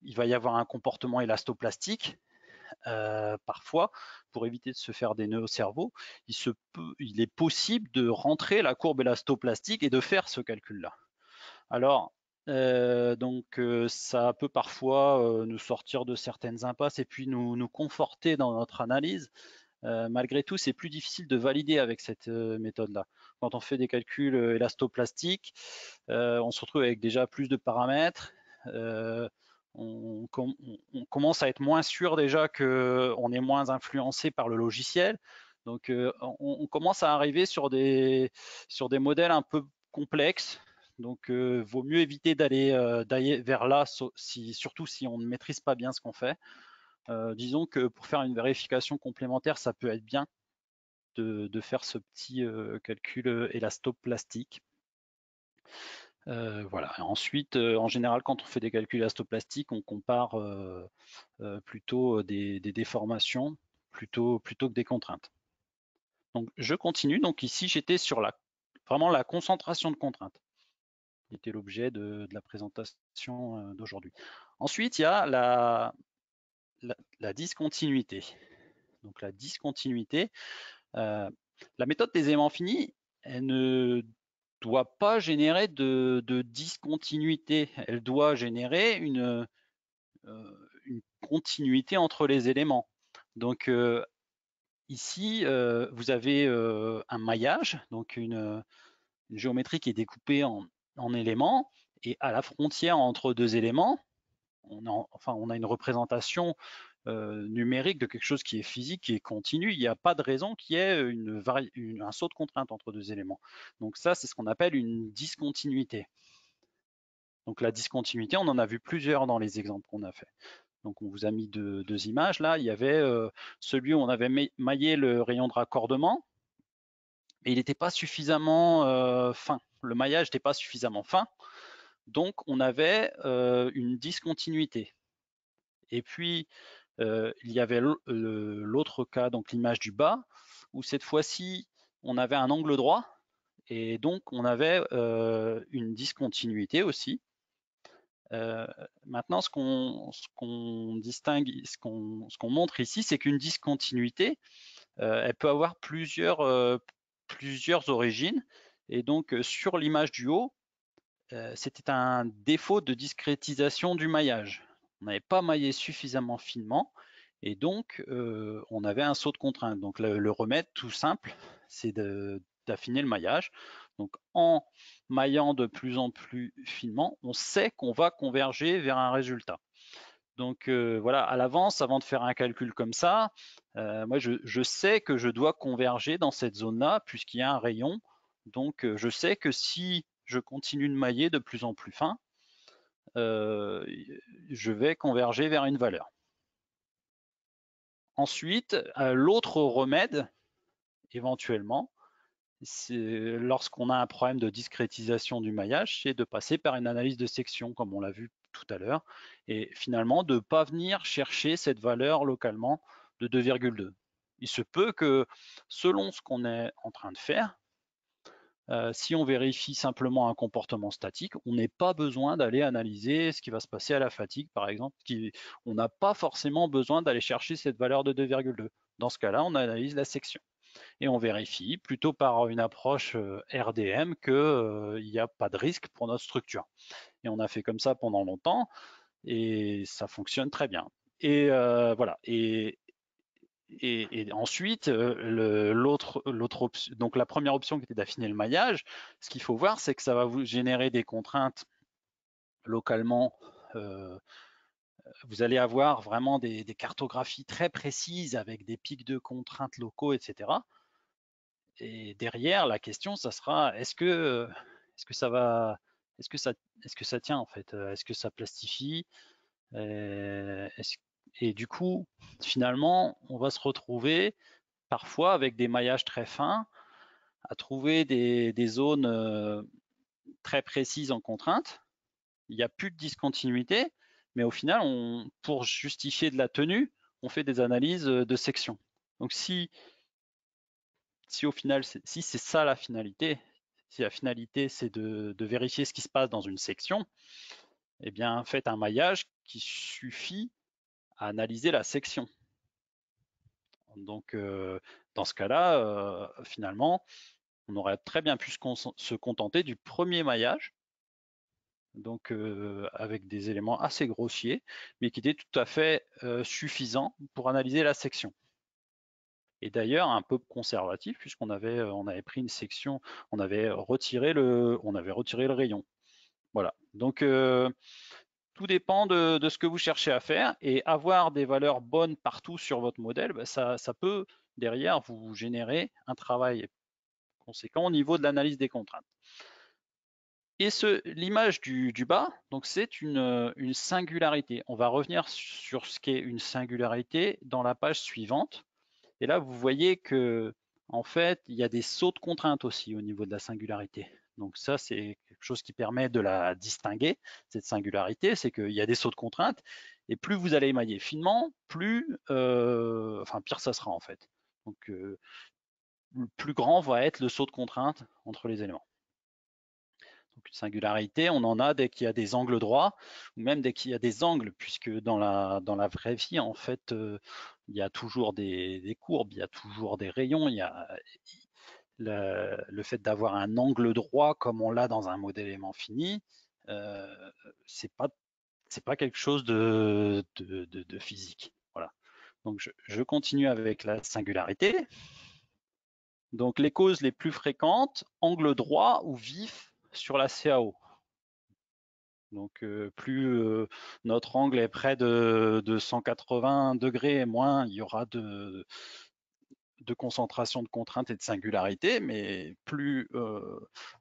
il va y avoir un comportement élastoplastique. Parfois, pour éviter de se faire des nœuds au cerveau, il est possible de rentrer la courbe élastoplastique et de faire ce calcul-là. Alors, ça peut parfois nous sortir de certaines impasses et puis nous conforter dans notre analyse. Malgré tout, c'est plus difficile de valider avec cette méthode-là. Quand on fait des calculs élastoplastiques, on se retrouve avec déjà plus de paramètres. On commence à être moins sûr déjà qu'on est moins influencé par le logiciel. Donc, on commence à arriver sur des modèles un peu complexes. Donc, vaut mieux éviter d'aller vers là, surtout si on ne maîtrise pas bien ce qu'on fait. Disons que pour faire une vérification complémentaire, ça peut être bien de faire ce petit calcul élastoplastique. Voilà. Et ensuite, en général, quand on fait des calculs élastoplastiques, on compare plutôt des déformations plutôt que des contraintes. Donc, je continue. Donc ici, j'étais sur vraiment la concentration de contraintes, qui était l'objet de la présentation d'aujourd'hui. Ensuite, il y a la discontinuité. Donc la discontinuité, la méthode des éléments finis, elle ne doit pas générer de discontinuité. Elle doit générer une continuité entre les éléments. Donc ici, vous avez un maillage, donc une géométrie qui est découpée en éléments, et à la frontière entre deux éléments, on a une représentation numérique de quelque chose qui est physique, qui est continu. Il n'y a pas de raison qu'il y ait un saut de contrainte entre deux éléments. Donc ça, c'est ce qu'on appelle une discontinuité. Donc la discontinuité, on en a vu plusieurs dans les exemples qu'on a fait. Donc on vous a mis deux images là. Il y avait celui où on avait maillé le rayon de raccordement, mais il n'était pas suffisamment fin. Le maillage n'était pas suffisamment fin. Donc on avait une discontinuité. Et puis il y avait l'autre cas, donc l'image du bas, où cette fois-ci, on avait un angle droit, et donc on avait une discontinuité aussi. Maintenant, ce qu'on distingue, ce qu'on montre ici, c'est qu'une discontinuité, elle peut avoir plusieurs origines. Et donc, sur l'image du haut, c'était un défaut de discrétisation du maillage. On n'avait pas maillé suffisamment finement. Et donc, on avait un saut de contrainte. Donc, le remède tout simple, c'est d'affiner le maillage. Donc, en maillant de plus en plus finement, on sait qu'on va converger vers un résultat. Donc voilà, à l'avance, avant de faire un calcul comme ça, moi je sais que je dois converger dans cette zone-là puisqu'il y a un rayon. Donc je sais que si je continue de mailler de plus en plus fin, je vais converger vers une valeur. Ensuite, l'autre remède, éventuellement, c'est lorsqu'on a un problème de discrétisation du maillage, c'est de passer par une analyse de section, comme on l'a vu tout à l'heure, et finalement de ne pas venir chercher cette valeur localement de 2,2. Il se peut que, selon ce qu'on est en train de faire, si on vérifie simplement un comportement statique, on n'est pas besoin d'aller analyser ce qui va se passer à la fatigue, par exemple. On n'a pas forcément besoin d'aller chercher cette valeur de 2,2. Dans ce cas-là, on analyse la section et on vérifie plutôt par une approche RDM qu'il n'y a pas de risque pour notre structure. Et on a fait comme ça pendant longtemps et ça fonctionne très bien. Et voilà. Et ensuite, l'autre option, donc la première option qui était d'affiner le maillage, ce qu'il faut voir, c'est que ça va vous générer des contraintes localement. Vous allez avoir vraiment des cartographies très précises avec des pics de contraintes locaux, etc. Et derrière, la question, ça sera est-ce que ça va, est-ce que ça tient en fait, est-ce que ça plastifie, et du coup, finalement, on va se retrouver parfois avec des maillages très fins, à trouver des zones très précises en contrainte. Il n'y a plus de discontinuité, mais au final, pour justifier de la tenue, on fait des analyses de section. Donc si au final, si c'est ça la finalité, si la finalité c'est de vérifier ce qui se passe dans une section, eh bien faites un maillage qui suffit à analyser la section. Donc dans ce cas-là, finalement, on aurait très bien pu se contenter du premier maillage, donc avec des éléments assez grossiers, mais qui était tout à fait suffisant pour analyser la section. Et d'ailleurs un peu conservatif puisqu'on avait, on avait pris une section, on avait retiré le rayon. Voilà. Donc tout dépend de ce que vous cherchez à faire et avoir des valeurs bonnes partout sur votre modèle, bah, ça peut derrière vous générer un travail conséquent au niveau de l'analyse des contraintes. Et l'image du bas, donc c'est une singularité. On va revenir sur ce qu'est une singularité dans la page suivante. Et là, vous voyez que, en fait, il y a des sauts de contrainte aussi au niveau de la singularité. Donc ça, c'est quelque chose qui permet de la distinguer, cette singularité, c'est qu'il y a des sauts de contrainte, et plus vous allez émailler finement, enfin pire ça sera en fait. Donc le plus grand va être le saut de contrainte entre les éléments. Donc une singularité, on en a dès qu'il y a des angles droits, ou même dès qu'il y a des angles, puisque dans la vraie vie, en fait, il y a toujours des courbes, il y a toujours des rayons, il y a le fait d'avoir un angle droit comme on l'a dans un modèle aimant fini, c'est pas quelque chose de physique. Voilà. Donc je continue avec la singularité. Donc les causes les plus fréquentes, angle droit ou vif sur la CAO. Donc plus notre angle est près de 180 degrés, moins il y aura de concentration de contrainte et de singularité, mais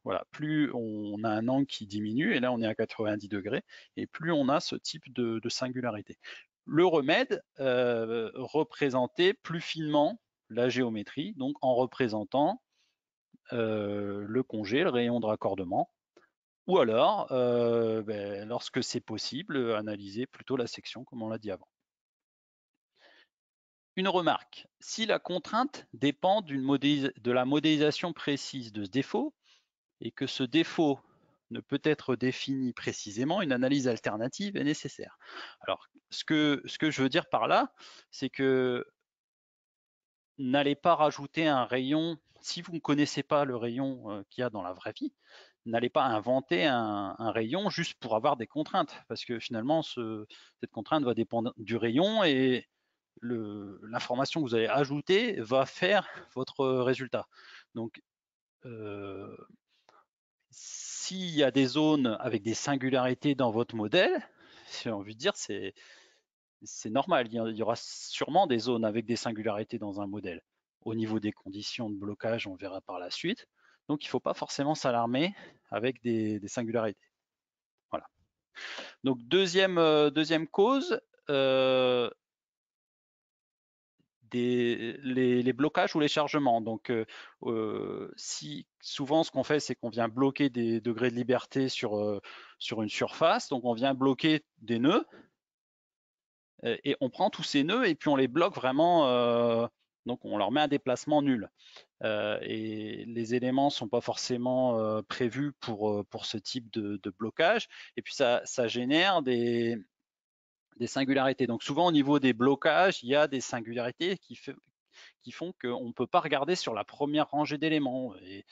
voilà, plus on a un angle qui diminue, et là on est à 90 degrés, et plus on a ce type de singularité. Le remède représentait plus finement la géométrie, donc en représentant le congé, le rayon de raccordement, ou alors, lorsque c'est possible, analyser plutôt la section comme on l'a dit avant. Une remarque, si la contrainte dépend de la modélisation précise de ce défaut et que ce défaut ne peut être défini précisément, une analyse alternative est nécessaire. Alors, ce que je veux dire par là, c'est que n'allez pas rajouter un rayon, si vous ne connaissez pas le rayon qu'il y a dans la vraie vie, n'allez pas inventer un rayon juste pour avoir des contraintes, parce que finalement, cette contrainte va dépendre du rayon, et l'information que vous allez ajouter va faire votre résultat. Donc, s'il y a des zones avec des singularités dans votre modèle, j'ai envie de dire, c'est normal. Il y aura sûrement des zones avec des singularités dans un modèle. Au niveau des conditions de blocage, on verra par la suite. Donc, il ne faut pas forcément s'alarmer avec des singularités. Voilà. Donc, deuxième cause, les blocages ou les chargements. Donc, si souvent ce qu'on fait, c'est qu'on vient bloquer des degrés de liberté sur une surface. Donc, on vient bloquer des nœuds et on prend tous ces nœuds et puis on les bloque vraiment. Donc, on leur met un déplacement nul. Et les éléments sont pas forcément prévus pour ce type de blocage. Et puis, ça génère des singularités. Donc, souvent, au niveau des blocages, il y a des singularités qui font qu'on ne peut pas regarder sur la première rangée d'éléments. Et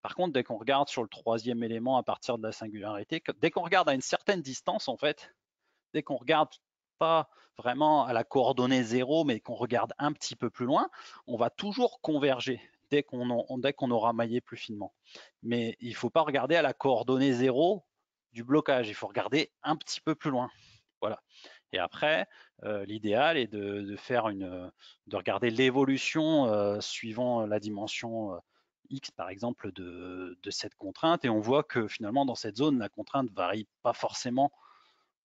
par contre, dès qu'on regarde sur le troisième élément à partir de la singularité, dès qu'on regarde à une certaine distance, en fait, dès qu'on regarde pas vraiment à la coordonnée 0, mais qu'on regarde un petit peu plus loin, on va toujours converger dès qu'on aura maillé plus finement. Mais il ne faut pas regarder à la coordonnée 0 du blocage, il faut regarder un petit peu plus loin. Voilà. Et après, l'idéal est de regarder l'évolution suivant la dimension X, par exemple, de cette contrainte. Et on voit que finalement, dans cette zone, la contrainte varie pas forcément.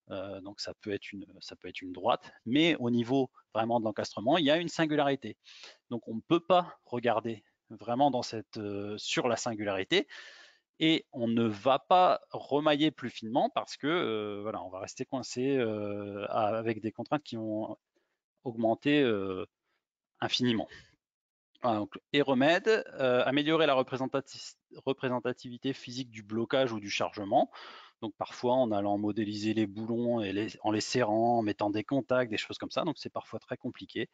Donc ça peut être une droite, mais au niveau vraiment de l'encastrement, il y a une singularité. Donc on ne peut pas regarder vraiment sur la singularité et on ne va pas remailler plus finement parce que voilà, on va rester coincé avec des contraintes qui vont augmenter infiniment. Voilà, donc, et remède, améliorer la représentativité physique du blocage ou du chargement. Donc parfois en allant modéliser les boulons et en les serrant, en mettant des contacts, des choses comme ça. Donc c'est parfois très compliqué.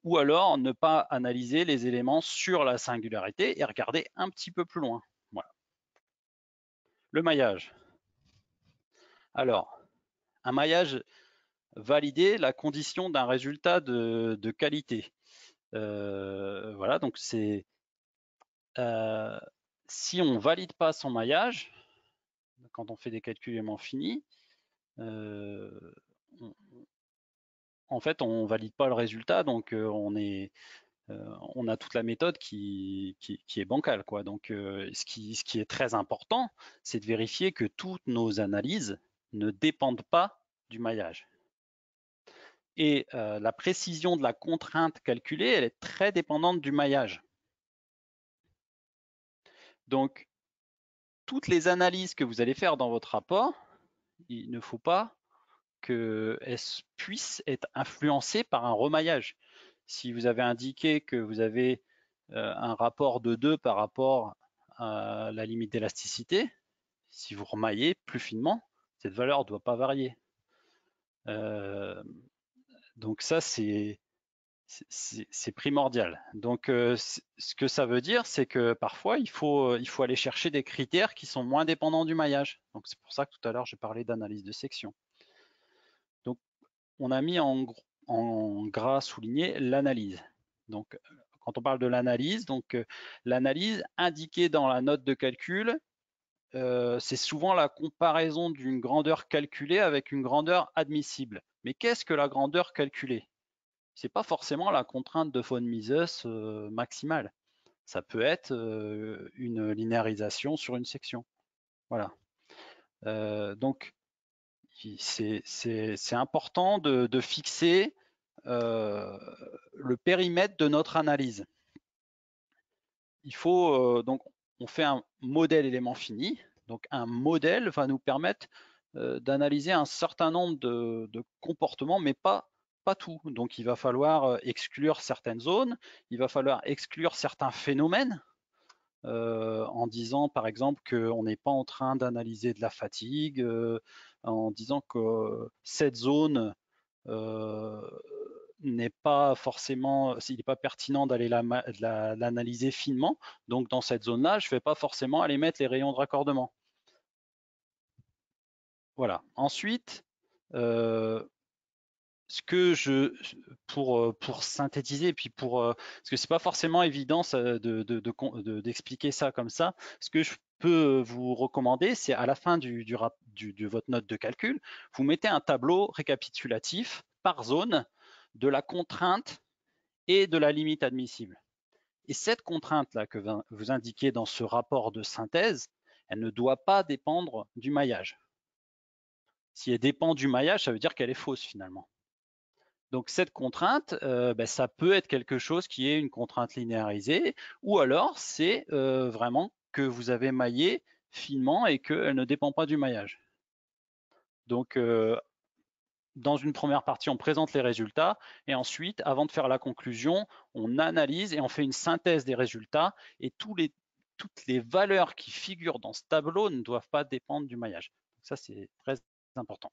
Ou alors ne pas analyser les éléments sur la singularité et regarder un petit peu plus loin. Voilà. Le maillage. Alors, un maillage validé la condition d'un résultat de qualité. Voilà, donc c'est si on valide pas son maillage, quand on fait des calculs éléments finis, en fait, on valide pas le résultat, donc on a toute la méthode qui est bancale, quoi. Donc, ce qui est très important, c'est de vérifier que toutes nos analyses ne dépendent pas du maillage. Et la précision de la contrainte calculée, elle est très dépendante du maillage. Donc, toutes les analyses que vous allez faire dans votre rapport, il ne faut pas qu'elles puissent être influencées par un remaillage. Si vous avez indiqué que vous avez un rapport de 2 par rapport à la limite d'élasticité, si vous remaillez plus finement, cette valeur ne doit pas varier. Donc ça, c'est primordial. Donc ce que ça veut dire, c'est que parfois, il faut aller chercher des critères qui sont moins dépendants du maillage. Donc c'est pour ça que tout à l'heure, j'ai parlé d'analyse de section. Donc on a mis en gras souligné l'analyse. Donc quand on parle de l'analyse, donc l'analyse indiquée dans la note de calcul, c'est souvent la comparaison d'une grandeur calculée avec une grandeur admissible. Mais qu'est-ce que la grandeur calculée? C'est pas forcément la contrainte de von Mises maximale. Ça peut être une linéarisation sur une section. Voilà. Donc c'est important de fixer le périmètre de notre analyse. Il faut donc on fait un modèle élément fini. Donc un modèle va nous permettre d'analyser un certain nombre de comportements, mais pas tout. Donc il va falloir exclure certaines zones, il va falloir exclure certains phénomènes en disant par exemple qu'on n'est pas en train d'analyser de la fatigue, en disant que cette zone n'est pas forcément, il n'est pas pertinent d'aller l'analyser finement. Donc dans cette zone-là, je ne vais pas forcément aller mettre les rayons de raccordement. Voilà. Ensuite, ce que pour synthétiser, puis parce que c'est pas forcément évident d'expliquer ça comme ça, ce que je peux vous recommander, c'est à la fin de votre note de calcul, vous mettez un tableau récapitulatif par zone de la contrainte et de la limite admissible. Et cette contrainte-là que vous indiquez dans ce rapport de synthèse, elle ne doit pas dépendre du maillage. Si elle dépend du maillage, ça veut dire qu'elle est fausse finalement. Donc cette contrainte, ça peut être quelque chose qui est une contrainte linéarisée, ou alors c'est vraiment que vous avez maillé finement et qu'elle ne dépend pas du maillage. Donc dans une première partie, on présente les résultats et ensuite, avant de faire la conclusion, on analyse et on fait une synthèse des résultats et toutes les valeurs qui figurent dans ce tableau ne doivent pas dépendre du maillage. Donc ça, c'est très important.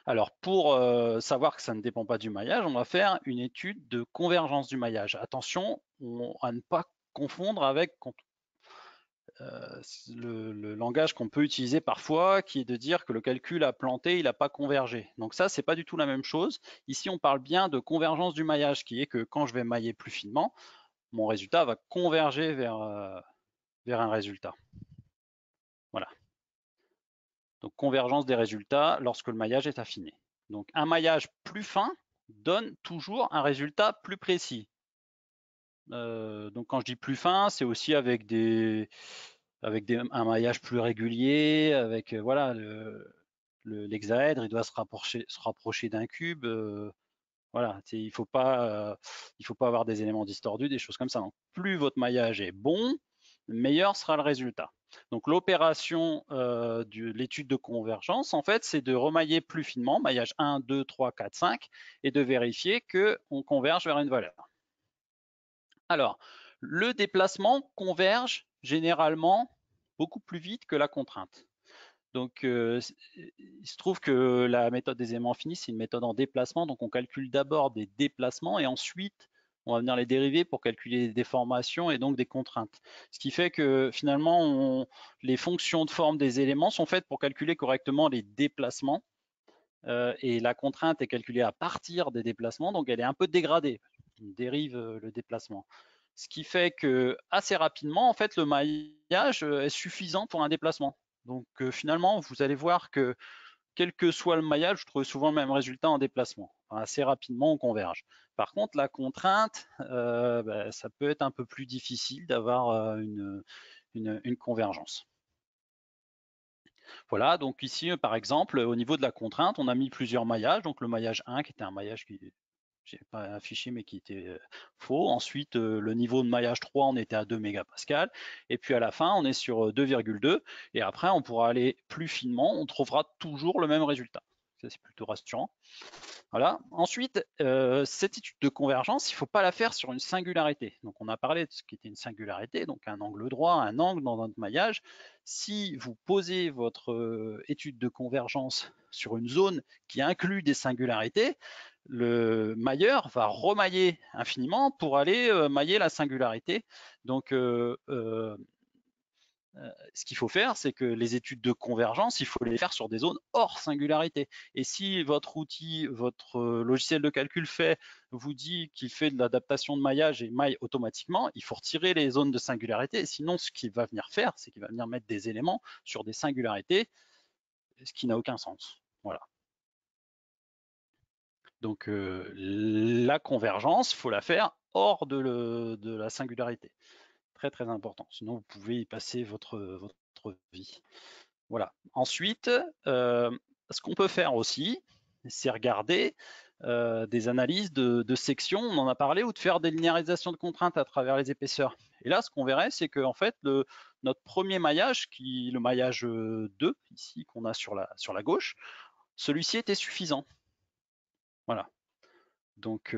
Alors, pour savoir que ça ne dépend pas du maillage, on va faire une étude de convergence du maillage. Attention à ne pas confondre avec le langage qu'on peut utiliser parfois, qui est de dire que le calcul a planté, il n'a pas convergé. Donc ça, c'est pas du tout la même chose. Ici, on parle bien de convergence du maillage, qui est que quand je vais mailler plus finement, mon résultat va converger vers un résultat. Voilà. Donc convergence des résultats lorsque le maillage est affiné. Donc un maillage plus fin donne toujours un résultat plus précis. Donc quand je dis plus fin, c'est aussi avec un maillage plus régulier, avec voilà l'hexaèdre, il doit se rapprocher d'un cube. Voilà, il faut pas avoir des éléments distordus, des choses comme ça. Donc, plus votre maillage est bon, meilleur sera le résultat. Donc l'opération de l'étude de convergence, en fait, c'est de remailler plus finement, maillage 1, 2, 3, 4, 5, et de vérifier qu'on converge vers une valeur. Alors, le déplacement converge généralement beaucoup plus vite que la contrainte. Donc, il se trouve que la méthode des éléments finis, c'est une méthode en déplacement. Donc, on calcule d'abord des déplacements et ensuite, on va venir les dériver pour calculer des déformations et donc des contraintes. Ce qui fait que finalement, les fonctions de forme des éléments sont faites pour calculer correctement les déplacements. Et la contrainte est calculée à partir des déplacements, donc elle est un peu dégradée. On dérive le déplacement. Ce qui fait que assez rapidement, en fait, le maillage est suffisant pour un déplacement. Donc finalement, vous allez voir que quel que soit le maillage, je trouve souvent le même résultat en déplacement. Enfin, assez rapidement, on converge. Par contre, la contrainte, ça peut être un peu plus difficile d'avoir une convergence. Voilà, donc ici, par exemple, au niveau de la contrainte, on a mis plusieurs maillages. Donc le maillage 1, qui était un maillage qui j'ai pas affiché, mais qui était faux. Ensuite, le niveau de maillage 3, on était à 2 mégapascales. Et puis à la fin, on est sur 2,2. Et après, on pourra aller plus finement. On trouvera toujours le même résultat. Ça, c'est plutôt rassurant. Voilà. Ensuite, cette étude de convergence, il ne faut pas la faire sur une singularité. Donc, on a parlé de ce qui était une singularité, donc un angle droit, un angle dans notre maillage. Si vous posez votre étude de convergence sur une zone qui inclut des singularités, le mailleur va remailler infiniment pour aller mailler la singularité. Donc, ce qu'il faut faire, c'est que les études de convergence, il faut les faire sur des zones hors singularité. Et si votre outil, votre logiciel de calcul vous dit qu'il fait de l'adaptation de maillage et maille automatiquement, il faut retirer les zones de singularité. Et sinon, ce qu'il va venir faire, c'est qu'il va venir mettre des éléments sur des singularités, ce qui n'a aucun sens. Voilà. Donc la convergence, il faut la faire hors de la singularité. Très très important. Sinon, vous pouvez y passer votre vie. Voilà. Ensuite, ce qu'on peut faire aussi, c'est regarder des analyses de sections, on en a parlé, ou de faire des linéarisations de contraintes à travers les épaisseurs. Et là, ce qu'on verrait, c'est que en fait, notre premier maillage, le maillage 2, ici, qu'on a sur la gauche, celui-ci était suffisant. Voilà. Donc,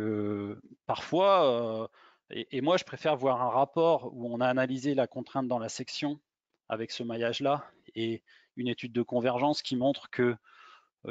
parfois, et moi, je préfère voir un rapport où on a analysé la contrainte dans la section avec ce maillage-là et une étude de convergence qui montre que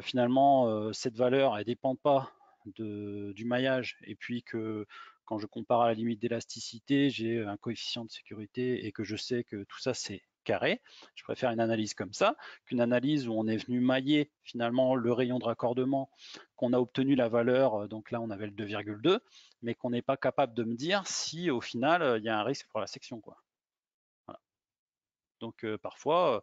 finalement, cette valeur, elle ne dépend pas du maillage et puis que quand je compare à la limite d'élasticité, j'ai un coefficient de sécurité et que je sais que tout ça, c'est carré. Je préfère une analyse comme ça qu'une analyse où on est venu mailler finalement le rayon de raccordement, qu'on a obtenu la valeur, donc là on avait le 2,2, mais qu'on n'est pas capable de me dire si au final il y a un risque pour la section, quoi. Voilà. Donc parfois,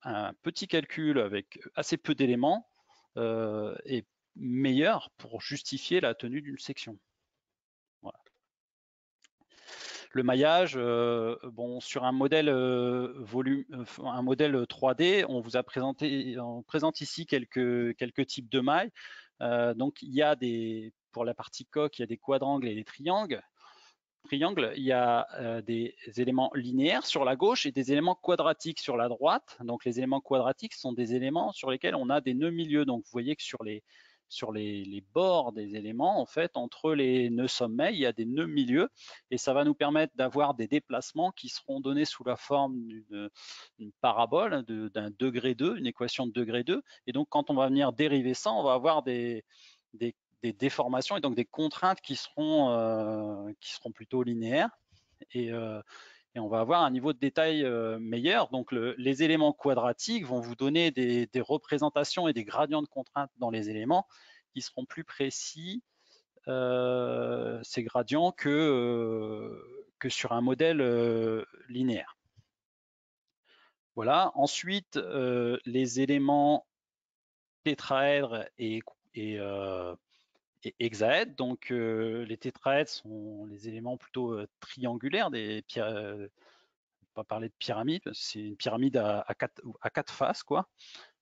un petit calcul avec assez peu d'éléments est meilleur pour justifier la tenue d'une section. Voilà. Le maillage, bon, sur un modèle un modèle 3D, on présente ici quelques types de mailles. Donc il y a pour la partie coque, il y a des quadrangles et des triangles. Il y a des éléments linéaires sur la gauche et des éléments quadratiques sur la droite. Donc les éléments quadratiques sont des éléments sur lesquels on a des nœuds milieux. Donc vous voyez que sur les bords des éléments, en fait, entre les nœuds sommets, il y a des nœuds milieux et ça va nous permettre d'avoir des déplacements qui seront donnés sous la forme d'une parabole, d'un degré 2, une équation de degré 2. Et donc quand on va venir dériver ça, on va avoir des déformations et donc des contraintes qui seront plutôt linéaires et on va avoir un niveau de détail meilleur. Donc les éléments quadratiques vont vous donner des représentations et des gradients de contraintes dans les éléments qui seront plus précis, ces gradients, que sur un modèle linéaire. Voilà. Ensuite, les éléments tétraèdres et hexaèdres. Donc les tétraèdres sont les éléments plutôt triangulaires, des pierres. Pas parler de pyramide, c'est une pyramide à quatre faces, quoi.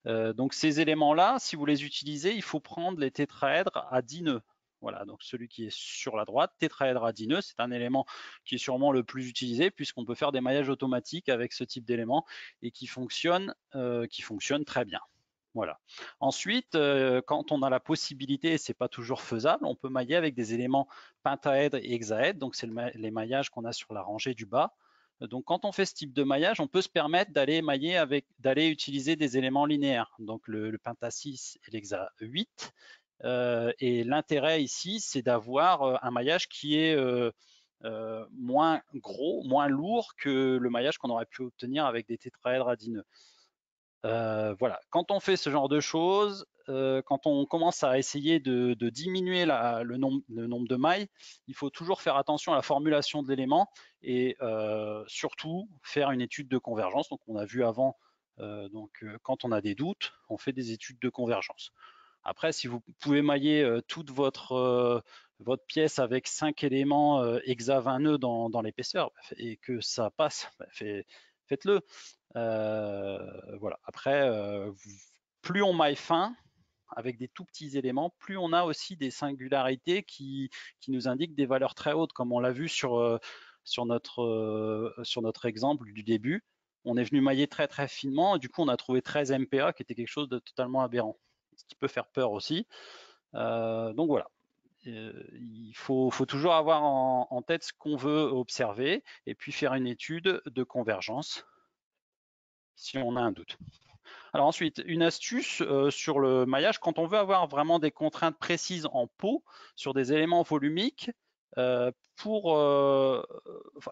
Donc ces éléments-là, si vous les utilisez, il faut prendre les tétraèdres à 10 nœuds. Voilà, donc celui qui est sur la droite, tétraèdre à 10 nœuds, c'est un élément qui est sûrement le plus utilisé puisqu'on peut faire des maillages automatiques avec ce type d'élément et qui fonctionne très bien. Voilà. Ensuite, quand on a la possibilité, et c'est pas toujours faisable, on peut mailler avec des éléments pentaèdres et hexaèdres. Donc c'est les maillages qu'on a sur la rangée du bas. Donc quand on fait ce type de maillage, on peut se permettre d'aller mailler d'aller utiliser des éléments linéaires. Donc le penta 6 et l'hexa 8. Et l'intérêt ici, c'est d'avoir un maillage qui est moins gros, moins lourd que le maillage qu'on aurait pu obtenir avec des tétraèdres à 10 nœuds. Voilà, quand on fait ce genre de choses, quand on commence à essayer de diminuer le nombre de mailles, il faut toujours faire attention à la formulation de l'élément et surtout faire une étude de convergence. Donc on a vu avant, quand on a des doutes, on fait des études de convergence. Après, si vous pouvez mailler toute votre pièce avec 5 éléments hexa 20 nœuds dans l'épaisseur et que ça passe, faites-le. Voilà. Après, plus on maille fin avec des tout petits éléments, plus on a aussi des singularités qui nous indiquent des valeurs très hautes, comme on l'a vu sur notre exemple du début. On est venu mailler très très finement et du coup on a trouvé 13 MPa qui était quelque chose de totalement aberrant, ce qui peut faire peur aussi. Donc voilà. Il faut toujours avoir en tête ce qu'on veut observer et puis faire une étude de convergence si on a un doute. Alors ensuite, une astuce sur le maillage, quand on veut avoir vraiment des contraintes précises en pot sur des éléments volumiques, il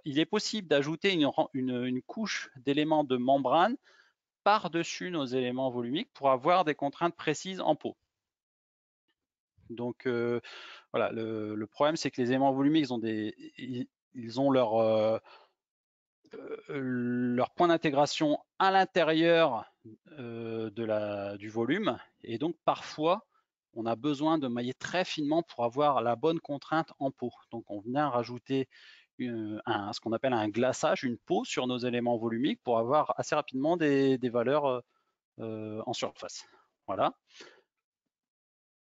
est possible d'ajouter une couche d'éléments de membrane par-dessus nos éléments volumiques pour avoir des contraintes précises en pot. Donc voilà, le problème c'est que les éléments volumiques ils ont leur point d'intégration à l'intérieur du volume et donc parfois on a besoin de mailler très finement pour avoir la bonne contrainte en pot. Donc on vient rajouter ce qu'on appelle un glaçage, une peau sur nos éléments volumiques pour avoir assez rapidement des valeurs en surface. Voilà.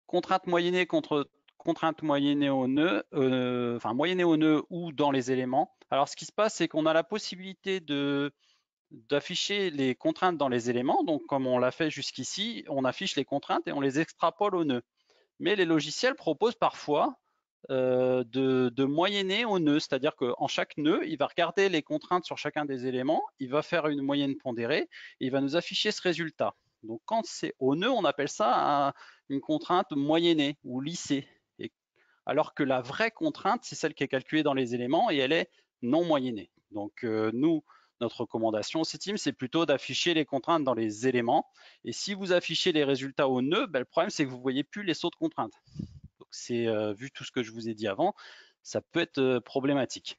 Contrainte moyennée contre contrainte moyennée au nœud, moyennée au nœud ou dans les éléments. Alors ce qui se passe, c'est qu'on a la possibilité d'afficher les contraintes dans les éléments. Donc comme on l'a fait jusqu'ici, on affiche les contraintes et on les extrapole au nœud. Mais les logiciels proposent parfois de moyenner au nœud, c'est-à-dire qu'en chaque nœud, il va regarder les contraintes sur chacun des éléments, il va faire une moyenne pondérée et il va nous afficher ce résultat. Donc quand c'est au nœud, on appelle ça une contrainte moyennée ou lissée. Alors que la vraie contrainte, c'est celle qui est calculée dans les éléments et elle est non moyennée. Donc nous, notre recommandation au CETIM, c'est plutôt d'afficher les contraintes dans les éléments. Et si vous affichez les résultats au nœud, ben, le problème, c'est que vous ne voyez plus les sauts de contraintes. Donc, c'est vu tout ce que je vous ai dit avant, ça peut être problématique.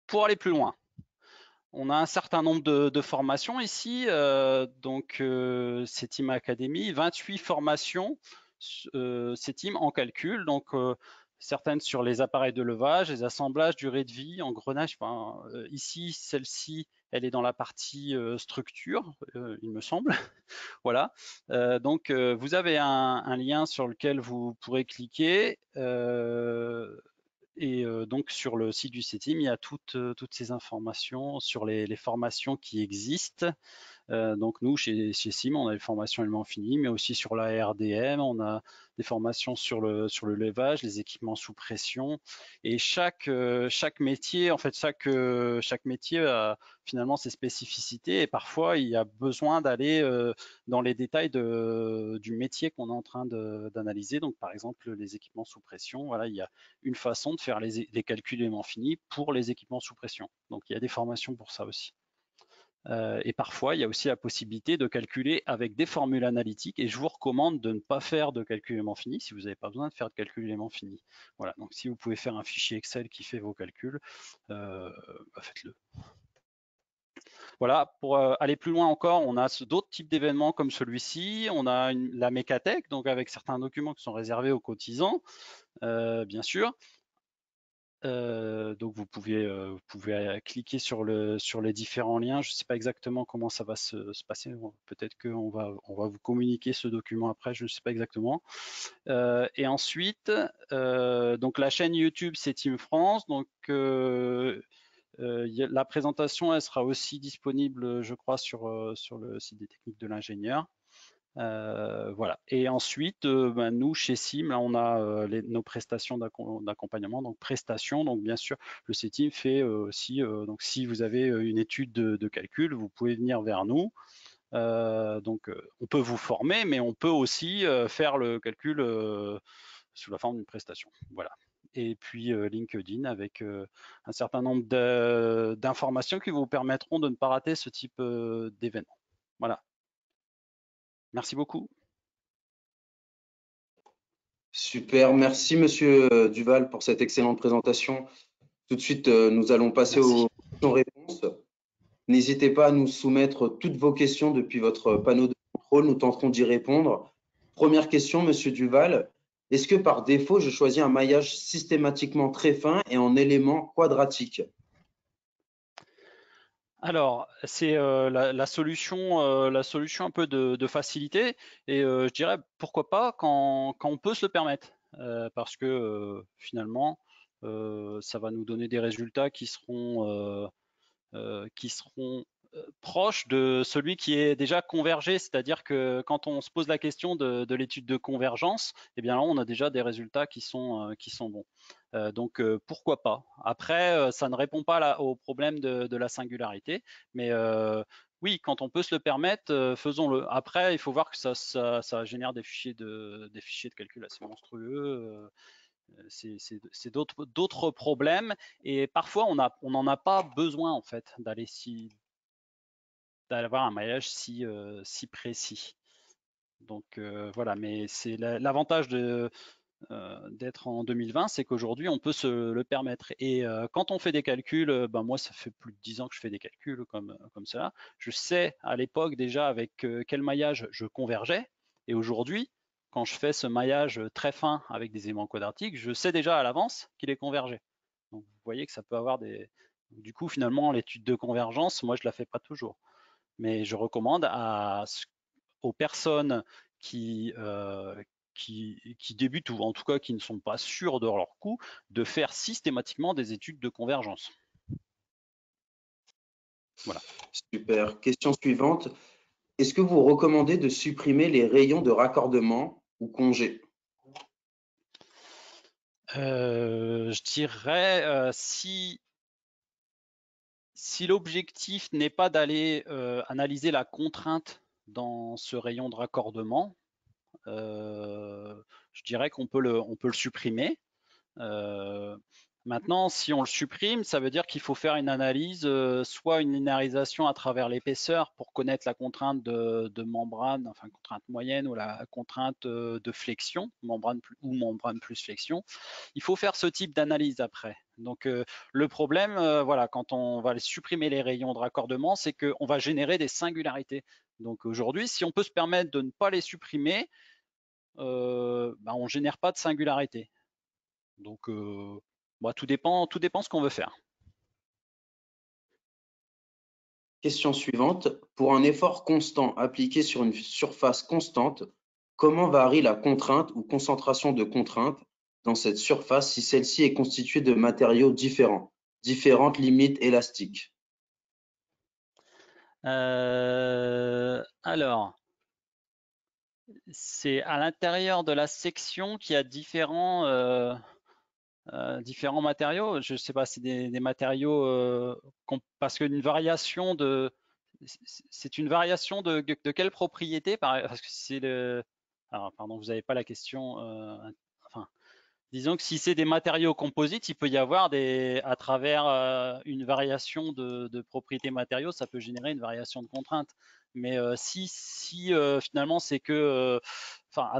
Pour aller plus loin, on a un certain nombre de formations ici, donc CETIM Academy, 28 formations CETIM en calcul, donc certaines sur les appareils de levage, les assemblages, durée de vie, engrenage. Enfin, ici, celle-ci, elle est dans la partie structure, il me semble. Voilà. Donc, vous avez un lien sur lequel vous pourrez cliquer. Et donc sur le site du CETIM, il y a toutes ces informations sur les formations qui existent. Donc nous, chez CIM, on a des formations éléments finis, mais aussi sur la RDM, on a des formations sur le levage, les équipements sous pression. Et chaque métier, en fait, chaque métier a finalement ses spécificités. Et parfois, il y a besoin d'aller dans les détails du métier qu'on est en train d'analyser. Donc, par exemple, les équipements sous pression, voilà, il y a une façon de faire les calculs éléments finis pour les équipements sous pression. Donc, il y a des formations pour ça aussi. Et parfois, il y a aussi la possibilité de calculer avec des formules analytiques. Et je vous recommande de ne pas faire de calcul élément fini si vous n'avez pas besoin de faire de calcul élément fini. Voilà, donc si vous pouvez faire un fichier Excel qui fait vos calculs, faites-le. Voilà, pour aller plus loin encore, on a d'autres types d'événements comme celui-ci. On a la mécathèque, donc avec certains documents qui sont réservés aux cotisants, bien sûr. Donc vous pouvez cliquer sur les différents liens. Je ne sais pas exactement comment ça va se passer. Peut-être qu'on va vous communiquer ce document après. Je ne sais pas exactement. Et ensuite, donc la chaîne YouTube, c'est Team France. Donc la présentation, elle sera aussi disponible, je crois, sur le site des techniques de l'ingénieur. Voilà. Et ensuite, nous, chez CIM, là, on a nos prestations d'accompagnement, donc prestations. Donc, bien sûr, le CETIM fait aussi, donc si vous avez une étude de calcul, vous pouvez venir vers nous. Donc, on peut vous former, mais on peut aussi faire le calcul sous la forme d'une prestation. Voilà. Et puis LinkedIn avec un certain nombre d'informations qui vous permettront de ne pas rater ce type d'événement. Voilà. Merci beaucoup. Super, merci Monsieur Duval pour cette excellente présentation. Tout de suite, nous allons passer aux questions-réponses. N'hésitez pas à nous soumettre toutes vos questions depuis votre panneau de contrôle. Nous tenterons d'y répondre. Première question, Monsieur Duval. Est-ce que par défaut, je choisis un maillage systématiquement très fin et en éléments quadratiques? Alors, c'est la solution un peu de facilité. Et je dirais pourquoi pas quand on peut se le permettre, parce que finalement, ça va nous donner des résultats qui seront proche de celui qui est déjà convergé, c'est-à-dire que quand on se pose la question de l'étude de convergence, eh bien là, on a déjà des résultats qui sont bons. Donc pourquoi pas. Après, ça ne répond pas au problème de la singularité, mais oui, quand on peut se le permettre, faisons-le. Après, il faut voir que ça génère des fichiers de calcul assez monstrueux. C'est d'autres problèmes et parfois on n'en a pas besoin en fait d'avoir un maillage si précis. Donc voilà, mais c'est l'avantage d'être en 2020, c'est qu'aujourd'hui on peut se le permettre. Et quand on fait des calculs, ben moi ça fait plus de 10 ans que je fais des calculs comme cela. Je sais à l'époque déjà avec quel maillage je convergeais. Et aujourd'hui, quand je fais ce maillage très fin avec des aimants quadratiques, je sais déjà à l'avance qu'il est convergé. Donc vous voyez que ça peut avoir des. Du coup, finalement, l'étude de convergence, moi je la fais pas toujours. Mais je recommande aux personnes qui débutent ou en tout cas qui ne sont pas sûrs de leur coût, de faire systématiquement des études de convergence. Voilà. Super. Question suivante. Est-ce que vous recommandez de supprimer les rayons de raccordement ou congé? Je dirais si l'objectif n'est pas d'aller analyser la contrainte dans ce rayon de raccordement, je dirais qu'on peut le supprimer. Maintenant, si on le supprime, ça veut dire qu'il faut faire une analyse, soit une linéarisation à travers l'épaisseur pour connaître la contrainte de membrane, enfin contrainte moyenne ou la contrainte de flexion, membrane ou membrane plus flexion. Il faut faire ce type d'analyse après. Donc le problème, voilà, quand on va supprimer les rayons de raccordement, c'est qu'on va générer des singularités. Donc aujourd'hui, si on peut se permettre de ne pas les supprimer, on ne génère pas de singularité. Donc tout dépend ce qu'on veut faire. Question suivante. Pour un effort constant appliqué sur une surface constante, comment varie la contrainte ou concentration de contrainte dans cette surface si celle-ci est constituée de matériaux différents, différentes limites élastiques? Alors, c'est à l'intérieur de la section qu'il y a différents matériaux. Je ne sais pas, c'est des matériaux parce qu'une variation c'est une variation de quelle propriété? Parce que c'est le. Alors, pardon, vous n'avez pas la question. Enfin, disons que si c'est des matériaux composites, il peut y avoir à travers une variation de propriétés matériaux, ça peut générer une variation de contrainte. Mais si finalement c'est que, enfin,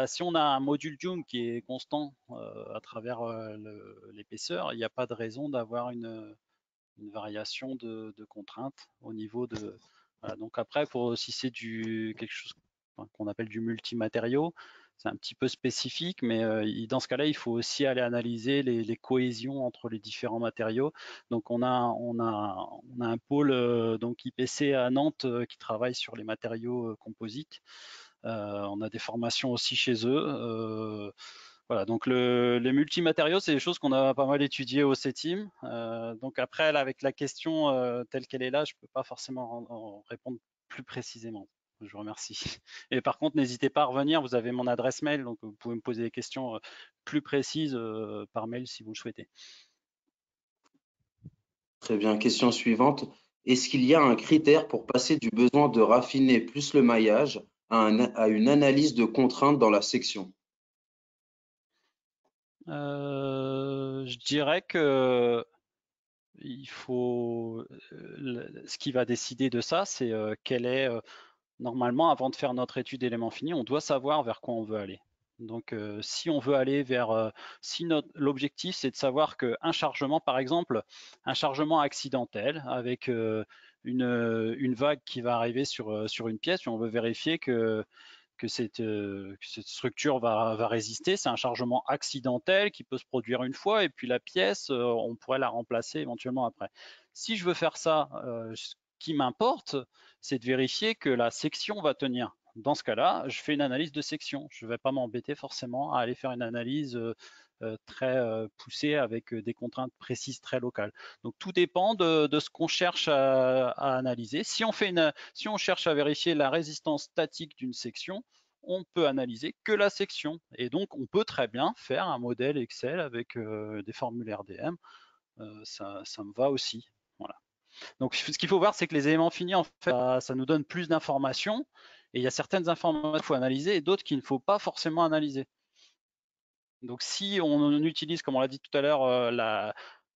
si on a un module Joule qui est constant à travers l'épaisseur, il n'y a pas de raison d'avoir une variation de contrainte au niveau de. Voilà. Donc après, si c'est quelque chose qu'on appelle du multimatériau, c'est un petit peu spécifique, mais dans ce cas-là, il faut aussi aller analyser les cohésions entre les différents matériaux. Donc on a un pôle donc IPC à Nantes qui travaille sur les matériaux composites. On a des formations aussi chez eux. Voilà, donc les multimatériaux, c'est des choses qu'on a pas mal étudiées au CETIM. Donc après, là, avec la question telle qu'elle est là, je ne peux pas forcément en répondre plus précisément. Je vous remercie. Et par contre, n'hésitez pas à revenir, vous avez mon adresse mail, donc vous pouvez me poser des questions plus précises par mail si vous le souhaitez. Très bien. Question suivante. Est-ce qu'il y a un critère pour passer du besoin de raffiner plus le maillage à une analyse de contraintes dans la section? Je dirais que ce qui va décider de ça, c'est quel est normalement, avant de faire notre étude d'éléments finis, on doit savoir vers quoi on veut aller. Donc, si on veut aller si l'objectif c'est de savoir qu'un chargement, par exemple, un chargement accidentel avec une vague qui va arriver sur une pièce, et on veut vérifier que cette structure va résister. C'est un chargement accidentel qui peut se produire une fois et puis la pièce, on pourrait la remplacer éventuellement après. Si je veux faire ça, ce qui m'importe, c'est de vérifier que la section va tenir. Dans ce cas-là, je fais une analyse de section. Je ne vais pas m'embêter forcément à aller faire une analyse très poussée avec des contraintes précises très locales. Donc tout dépend de ce qu'on cherche à analyser. Si on cherche à vérifier la résistance statique d'une section, on peut analyser que la section. Et donc, on peut très bien faire un modèle Excel avec des formules RDM. Ça me va aussi. Voilà. Donc, ce qu'il faut voir, c'est que les éléments finis, en fait, ça nous donne plus d'informations. Et il y a certaines informations qu'il faut analyser et d'autres qu'il ne faut pas forcément analyser. Donc, si on utilise, comme on l'a dit tout à l'heure,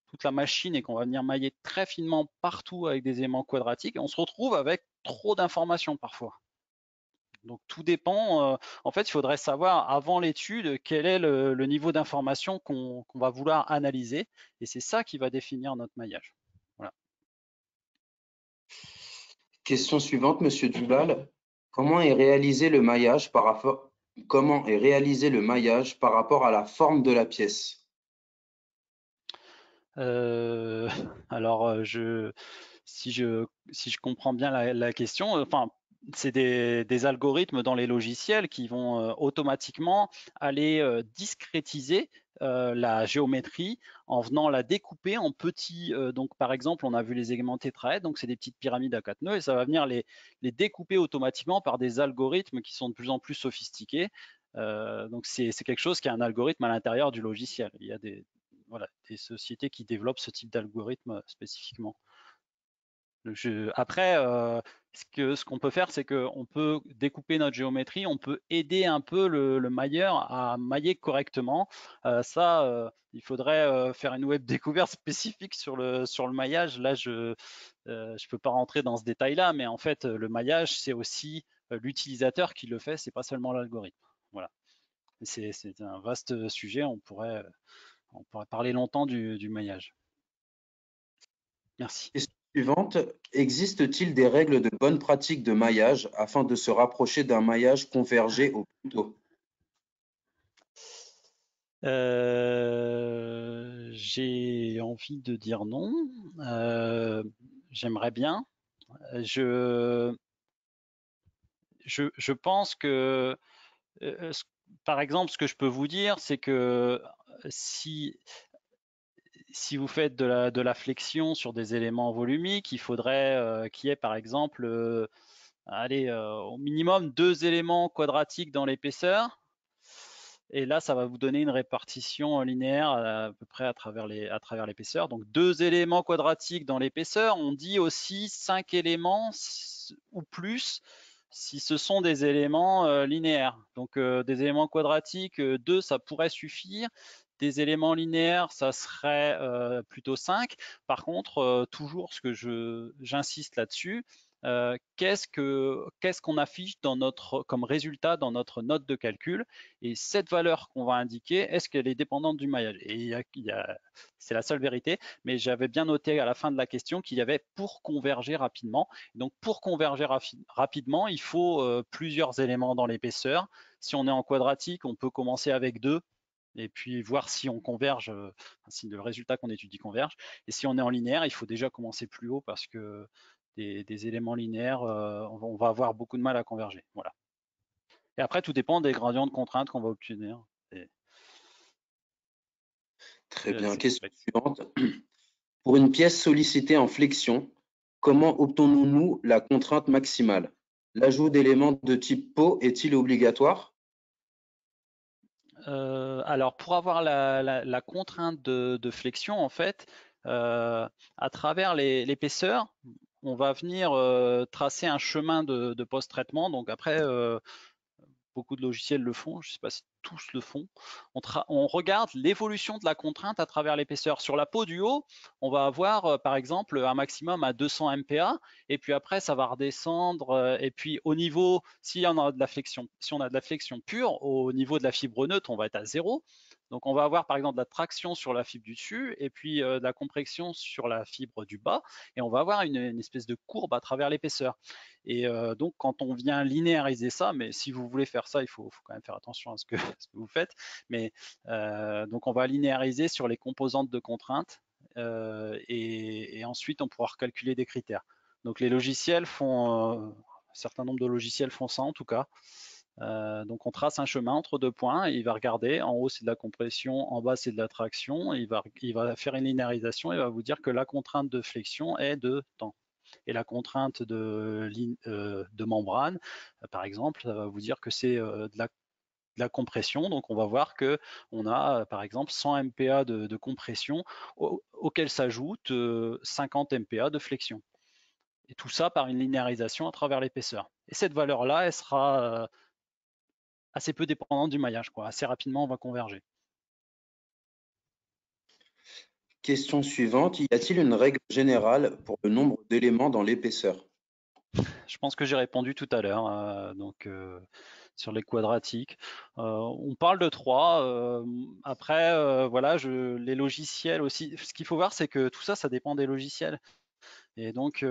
toute la machine et qu'on va venir mailler très finement partout avec des éléments quadratiques, on se retrouve avec trop d'informations parfois. Donc tout dépend. En fait, il faudrait savoir avant l'étude quel est le niveau d'information qu'on va vouloir analyser. Et c'est ça qui va définir notre maillage. Voilà. Question suivante, Monsieur Duval. Comment est réalisé le maillage comment est réalisé le maillage par rapport à la forme de la pièce? Euh, alors, si je comprends bien la question, enfin, c'est des algorithmes dans les logiciels qui vont automatiquement aller discrétiser la géométrie en venant la découper en petits. Donc, par exemple, on a vu les éléments tétraèdres, donc c'est des petites pyramides à 4 nœuds, et ça va venir les découper automatiquement par des algorithmes qui sont de plus en plus sophistiqués. Donc, c'est quelque chose qui a un algorithme à l'intérieur du logiciel. Il y a voilà, des sociétés qui développent ce type d'algorithme spécifiquement. Après, ce qu'on peut faire, c'est qu'on peut découper notre géométrie, on peut aider un peu le mailleur à mailler correctement. Il faudrait faire une web découverte spécifique sur le maillage. Là, je ne peux pas rentrer dans ce détail-là, mais en fait, le maillage, c'est aussi l'utilisateur qui le fait, c'est pas seulement l'algorithme. Voilà. C'est un vaste sujet, on pourrait parler longtemps du maillage. Merci. Question suivante. Existe-t-il des règles de bonne pratique de maillage afin de se rapprocher d'un maillage convergé au plus tôt? J'ai envie de dire non. Euh, J'aimerais bien. Je, je pense que, ce- par exemple, ce que je peux vous dire, c'est que si, si vous faites de la flexion sur des éléments volumiques, il faudrait qu'il y ait, par exemple, allez, au minimum 2 éléments quadratiques dans l'épaisseur. Et là, ça va vous donner une répartition linéaire à peu près à travers l'épaisseur. Donc 2 éléments quadratiques dans l'épaisseur. On dit aussi 5 éléments ou plus si ce sont des éléments linéaires. Donc des éléments quadratiques, 2, ça pourrait suffire. Des éléments linéaires, ça serait plutôt 5. Par contre, toujours ce que j'insiste là-dessus, qu'est-ce qu'on affiche comme résultat dans notre note de calcul, et cette valeur qu'on va indiquer, est-ce qu'elle est dépendante du maillage? Et c'est la seule vérité, mais j'avais bien noté à la fin de la question qu'il y avait pour converger rapidement. Donc pour converger rapidement, il faut plusieurs éléments dans l'épaisseur. Si on est en quadratique, on peut commencer avec 2 et puis voir si on converge, si le résultat qu'on étudie converge. Et si on est en linéaire, il faut déjà commencer plus haut parce que des éléments linéaires, on va avoir beaucoup de mal à converger. Voilà. Et après, tout dépend des gradients de contraintes qu'on va obtenir. Très bien. C'est Question complexe. suivante. Pour une pièce sollicitée en flexion, comment obtenons-nous la contrainte maximale? L'ajout d'éléments de type pot est-il obligatoire? Alors, pour avoir la contrainte de flexion, en fait, à travers l'épaisseur, on va venir tracer un chemin de post-traitement. Donc après, beaucoup de logiciels le font, je ne sais pas si tous le font. On regarde l'évolution de la contrainte à travers l'épaisseur. Sur la peau du haut, on va avoir par exemple un maximum à 200 MPa, et puis après ça va redescendre, et puis au niveau, si on a de la flexion, si on a de la flexion pure, au niveau de la fibre neutre, on va être à 0. Donc on va avoir par exemple de la traction sur la fibre du dessus, et puis de la compression sur la fibre du bas, et on va avoir une espèce de courbe à travers l'épaisseur. Et donc, quand on vient linéariser ça, mais si vous voulez faire ça, il faut quand même faire attention à ce que, ce que vous faites. Mais donc, on va linéariser sur les composantes de contraintes, et ensuite, on pourra recalculer des critères. Donc, les logiciels font, un certain nombre de logiciels font ça en tout cas. Donc, on trace un chemin entre 2 points, et il va regarder, en haut c'est de la compression, en bas c'est de la traction, et il va faire une linéarisation et va vous dire que la contrainte de flexion est de temps. Et la contrainte de membrane, par exemple, ça va vous dire que c'est de la compression. Donc, on va voir que on a, par exemple, 100 MPa de compression auquel s'ajoute 50 MPa de flexion. Et tout ça par une linéarisation à travers l'épaisseur. Et cette valeur-là, elle sera assez peu dépendante du maillage, quoi. Assez rapidement, on va converger. Question suivante. Y a-t-il une règle générale pour le nombre d'éléments dans l'épaisseur? Je pense que j'ai répondu tout à l'heure, sur les quadratiques. On parle de 3. Après, voilà, les logiciels aussi. Ce qu'il faut voir, c'est que tout ça, ça dépend des logiciels. Et donc,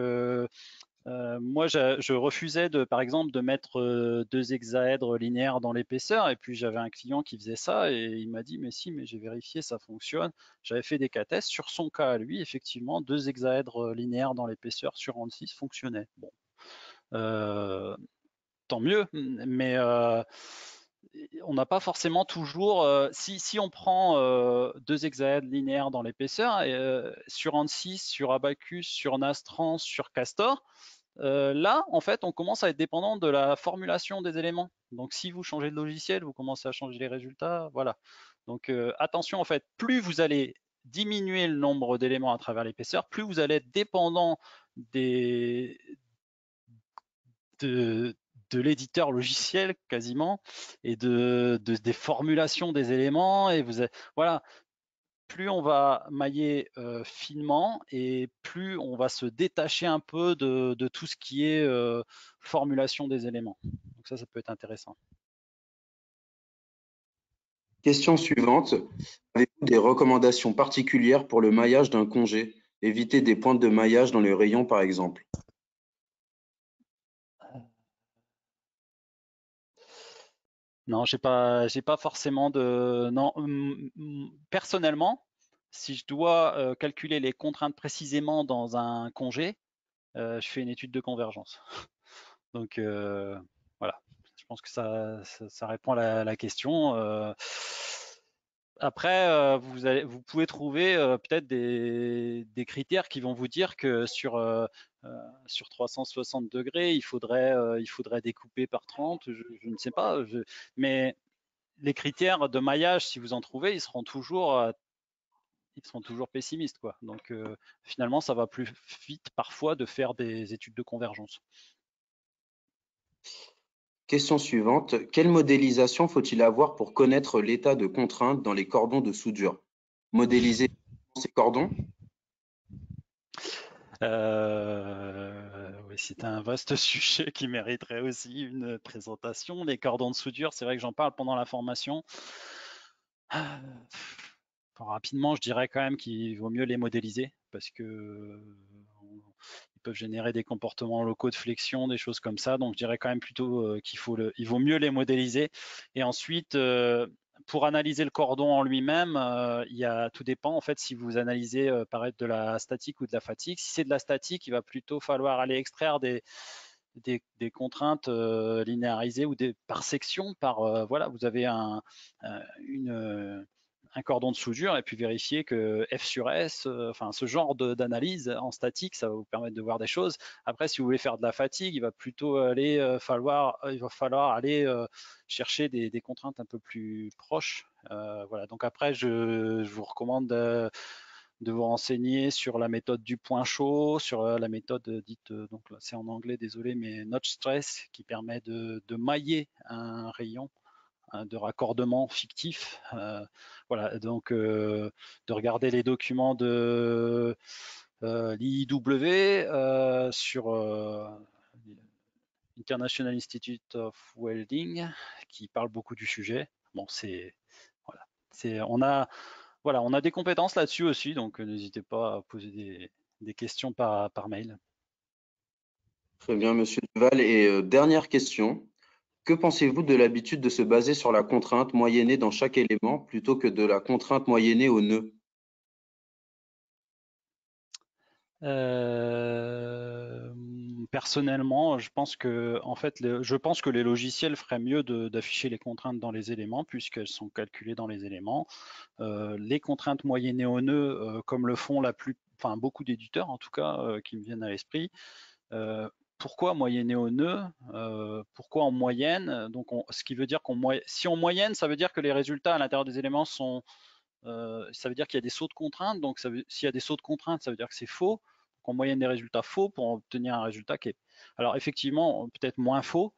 moi, je refusais par exemple, de mettre 2 hexaèdres linéaires dans l'épaisseur. Et puis, j'avais un client qui faisait ça et il m'a dit, mais si, mais j'ai vérifié, ça fonctionne. J'avais fait des cas tests. Sur son cas à lui, effectivement, 2 hexaèdres linéaires dans l'épaisseur sur ANSYS fonctionnaient. Bon. Euh, Tant mieux, mais on n'a pas forcément toujours. Si on prend 2 hexaèdres linéaires dans l'épaisseur, sur ANSYS, sur Abacus, sur Nastran, sur Castor, là, en fait, on commence à être dépendant de la formulation des éléments. Donc, si vous changez de logiciel, vous commencez à changer les résultats. Voilà. Donc, attention, en fait, plus vous allez diminuer le nombre d'éléments à travers l'épaisseur, plus vous allez être dépendant des, de, de l'éditeur logiciel quasiment et des formulations des éléments. Et voilà, plus on va mailler finement et plus on va se détacher un peu de tout ce qui est formulation des éléments. Donc ça peut être intéressant. Question suivante. Avez-vous des recommandations particulières pour le maillage d'un congé? Éviter des pointes de maillage dans les rayons, par exemple. Non, j'ai pas forcément de. Non, personnellement, si je dois calculer les contraintes précisément dans un congé, je fais une étude de convergence. Donc voilà, je pense que ça répond à la question. Après, vous pouvez trouver peut-être des critères qui vont vous dire que sur 360 degrés, il faudrait découper par 30. Je ne sais pas. Mais les critères de maillage, si vous en trouvez, ils seront toujours pessimistes, quoi. Donc finalement, ça va plus vite parfois de faire des études de convergence. Question suivante. Quelle modélisation faut-il avoir pour connaître l'état de contrainte dans les cordons de soudure? Modéliser ces cordons? Oui, c'est un vaste sujet qui mériterait aussi une présentation. Les cordons de soudure, c'est vrai que j'en parle pendant la formation. Rapidement, je dirais quand même qu'il vaut mieux les modéliser parce que ils peuvent générer des comportements locaux de flexion, des choses comme ça. Donc, je dirais quand même plutôt il vaut mieux les modéliser. Et ensuite, pour analyser le cordon en lui-même, tout dépend en fait si vous analysez paraître de la statique ou de la fatigue. Si c'est de la statique, il va plutôt falloir aller extraire des contraintes linéarisées ou par section. Voilà, vous avez un cordon de soudure et puis vérifier que F sur S, enfin ce genre d'analyse en statique, ça va vous permettre de voir des choses. Après, si vous voulez faire de la fatigue, il va falloir aller chercher des contraintes un peu plus proches. Voilà. Donc après, je vous recommande de vous renseigner sur la méthode du point chaud, sur la méthode dite, donc c'est en anglais, désolé, mais notch stress, qui permet de mailler un rayon de raccordement fictif. Voilà, donc de regarder les documents de l'IW sur International Institute of Welding, qui parle beaucoup du sujet. Bon, voilà, on a des compétences là-dessus aussi, donc n'hésitez pas à poser des questions par mail. Très bien, Monsieur Duval. Et dernière question. Que pensez-vous de l'habitude de se baser sur la contrainte moyennée dans chaque élément plutôt que de la contrainte moyennée au nœud? Personnellement, je pense que les logiciels feraient mieux d'afficher les contraintes dans les éléments puisqu'elles sont calculées dans les éléments. Les contraintes moyennées au nœud, comme le font beaucoup d'éditeurs en tout cas, qui me viennent à l'esprit. Pourquoi moyenner au nœud? Pourquoi en moyenne? Donc, ce qui veut dire si on moyenne, ça veut dire que les résultats à l'intérieur des éléments ça veut dire qu'il y a des sauts de contraintes. Donc, s'il y a des sauts de contraintes, ça veut dire que c'est faux. Donc, on moyenne des résultats faux pour obtenir un résultat qui est, alors effectivement, peut-être moins faux.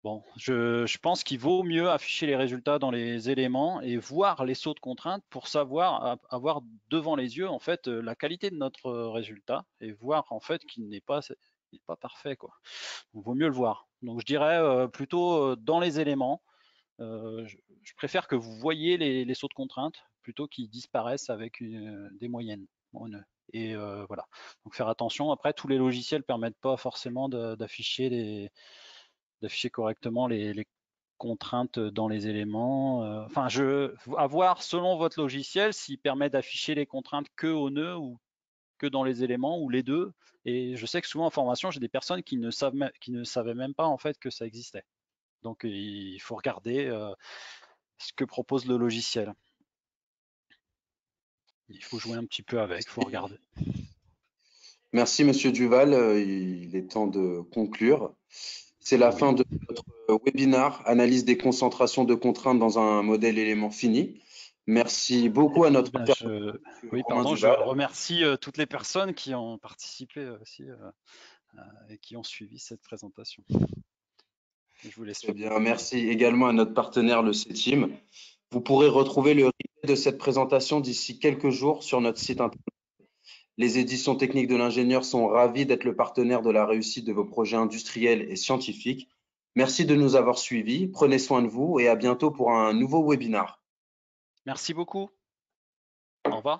Bon, je pense qu'il vaut mieux afficher les résultats dans les éléments et voir les sauts de contraintes pour avoir devant les yeux en fait la qualité de notre résultat et voir en fait qu'il n'est pas parfait, quoi. Il vaut mieux le voir. Donc je dirais plutôt dans les éléments. Je préfère que vous voyez les sauts de contraintes plutôt qu'ils disparaissent avec des moyennes. Et voilà. Donc faire attention. Après, tous les logiciels permettent pas forcément d'afficher correctement les contraintes dans les éléments. À voir selon votre logiciel s'il permet d'afficher les contraintes que au nœud ou que dans les éléments ou les deux. Et je sais que souvent en formation, j'ai des personnes qui ne savaient même pas en fait que ça existait. Donc il faut regarder ce que propose le logiciel. Il faut jouer un petit peu avec, il faut regarder. Merci, Monsieur Duval. Il est temps de conclure. C'est la fin de notre webinaire, analyse des concentrations de contraintes dans un modèle élément fini. Merci beaucoup à notre Ben, intervenant, M. oui, Romain pardon, je Duval. remercie toutes les personnes qui ont participé aussi et qui ont suivi cette présentation. Je vous laisse Très finir. bien, merci également à notre partenaire, le CETIM. Vous pourrez retrouver le replay de cette présentation d'ici quelques jours sur notre site internet. Les éditions techniques de l'ingénieur sont ravis d'être le partenaire de la réussite de vos projets industriels et scientifiques. Merci de nous avoir suivis, prenez soin de vous et à bientôt pour un nouveau webinar. Merci beaucoup. Au revoir.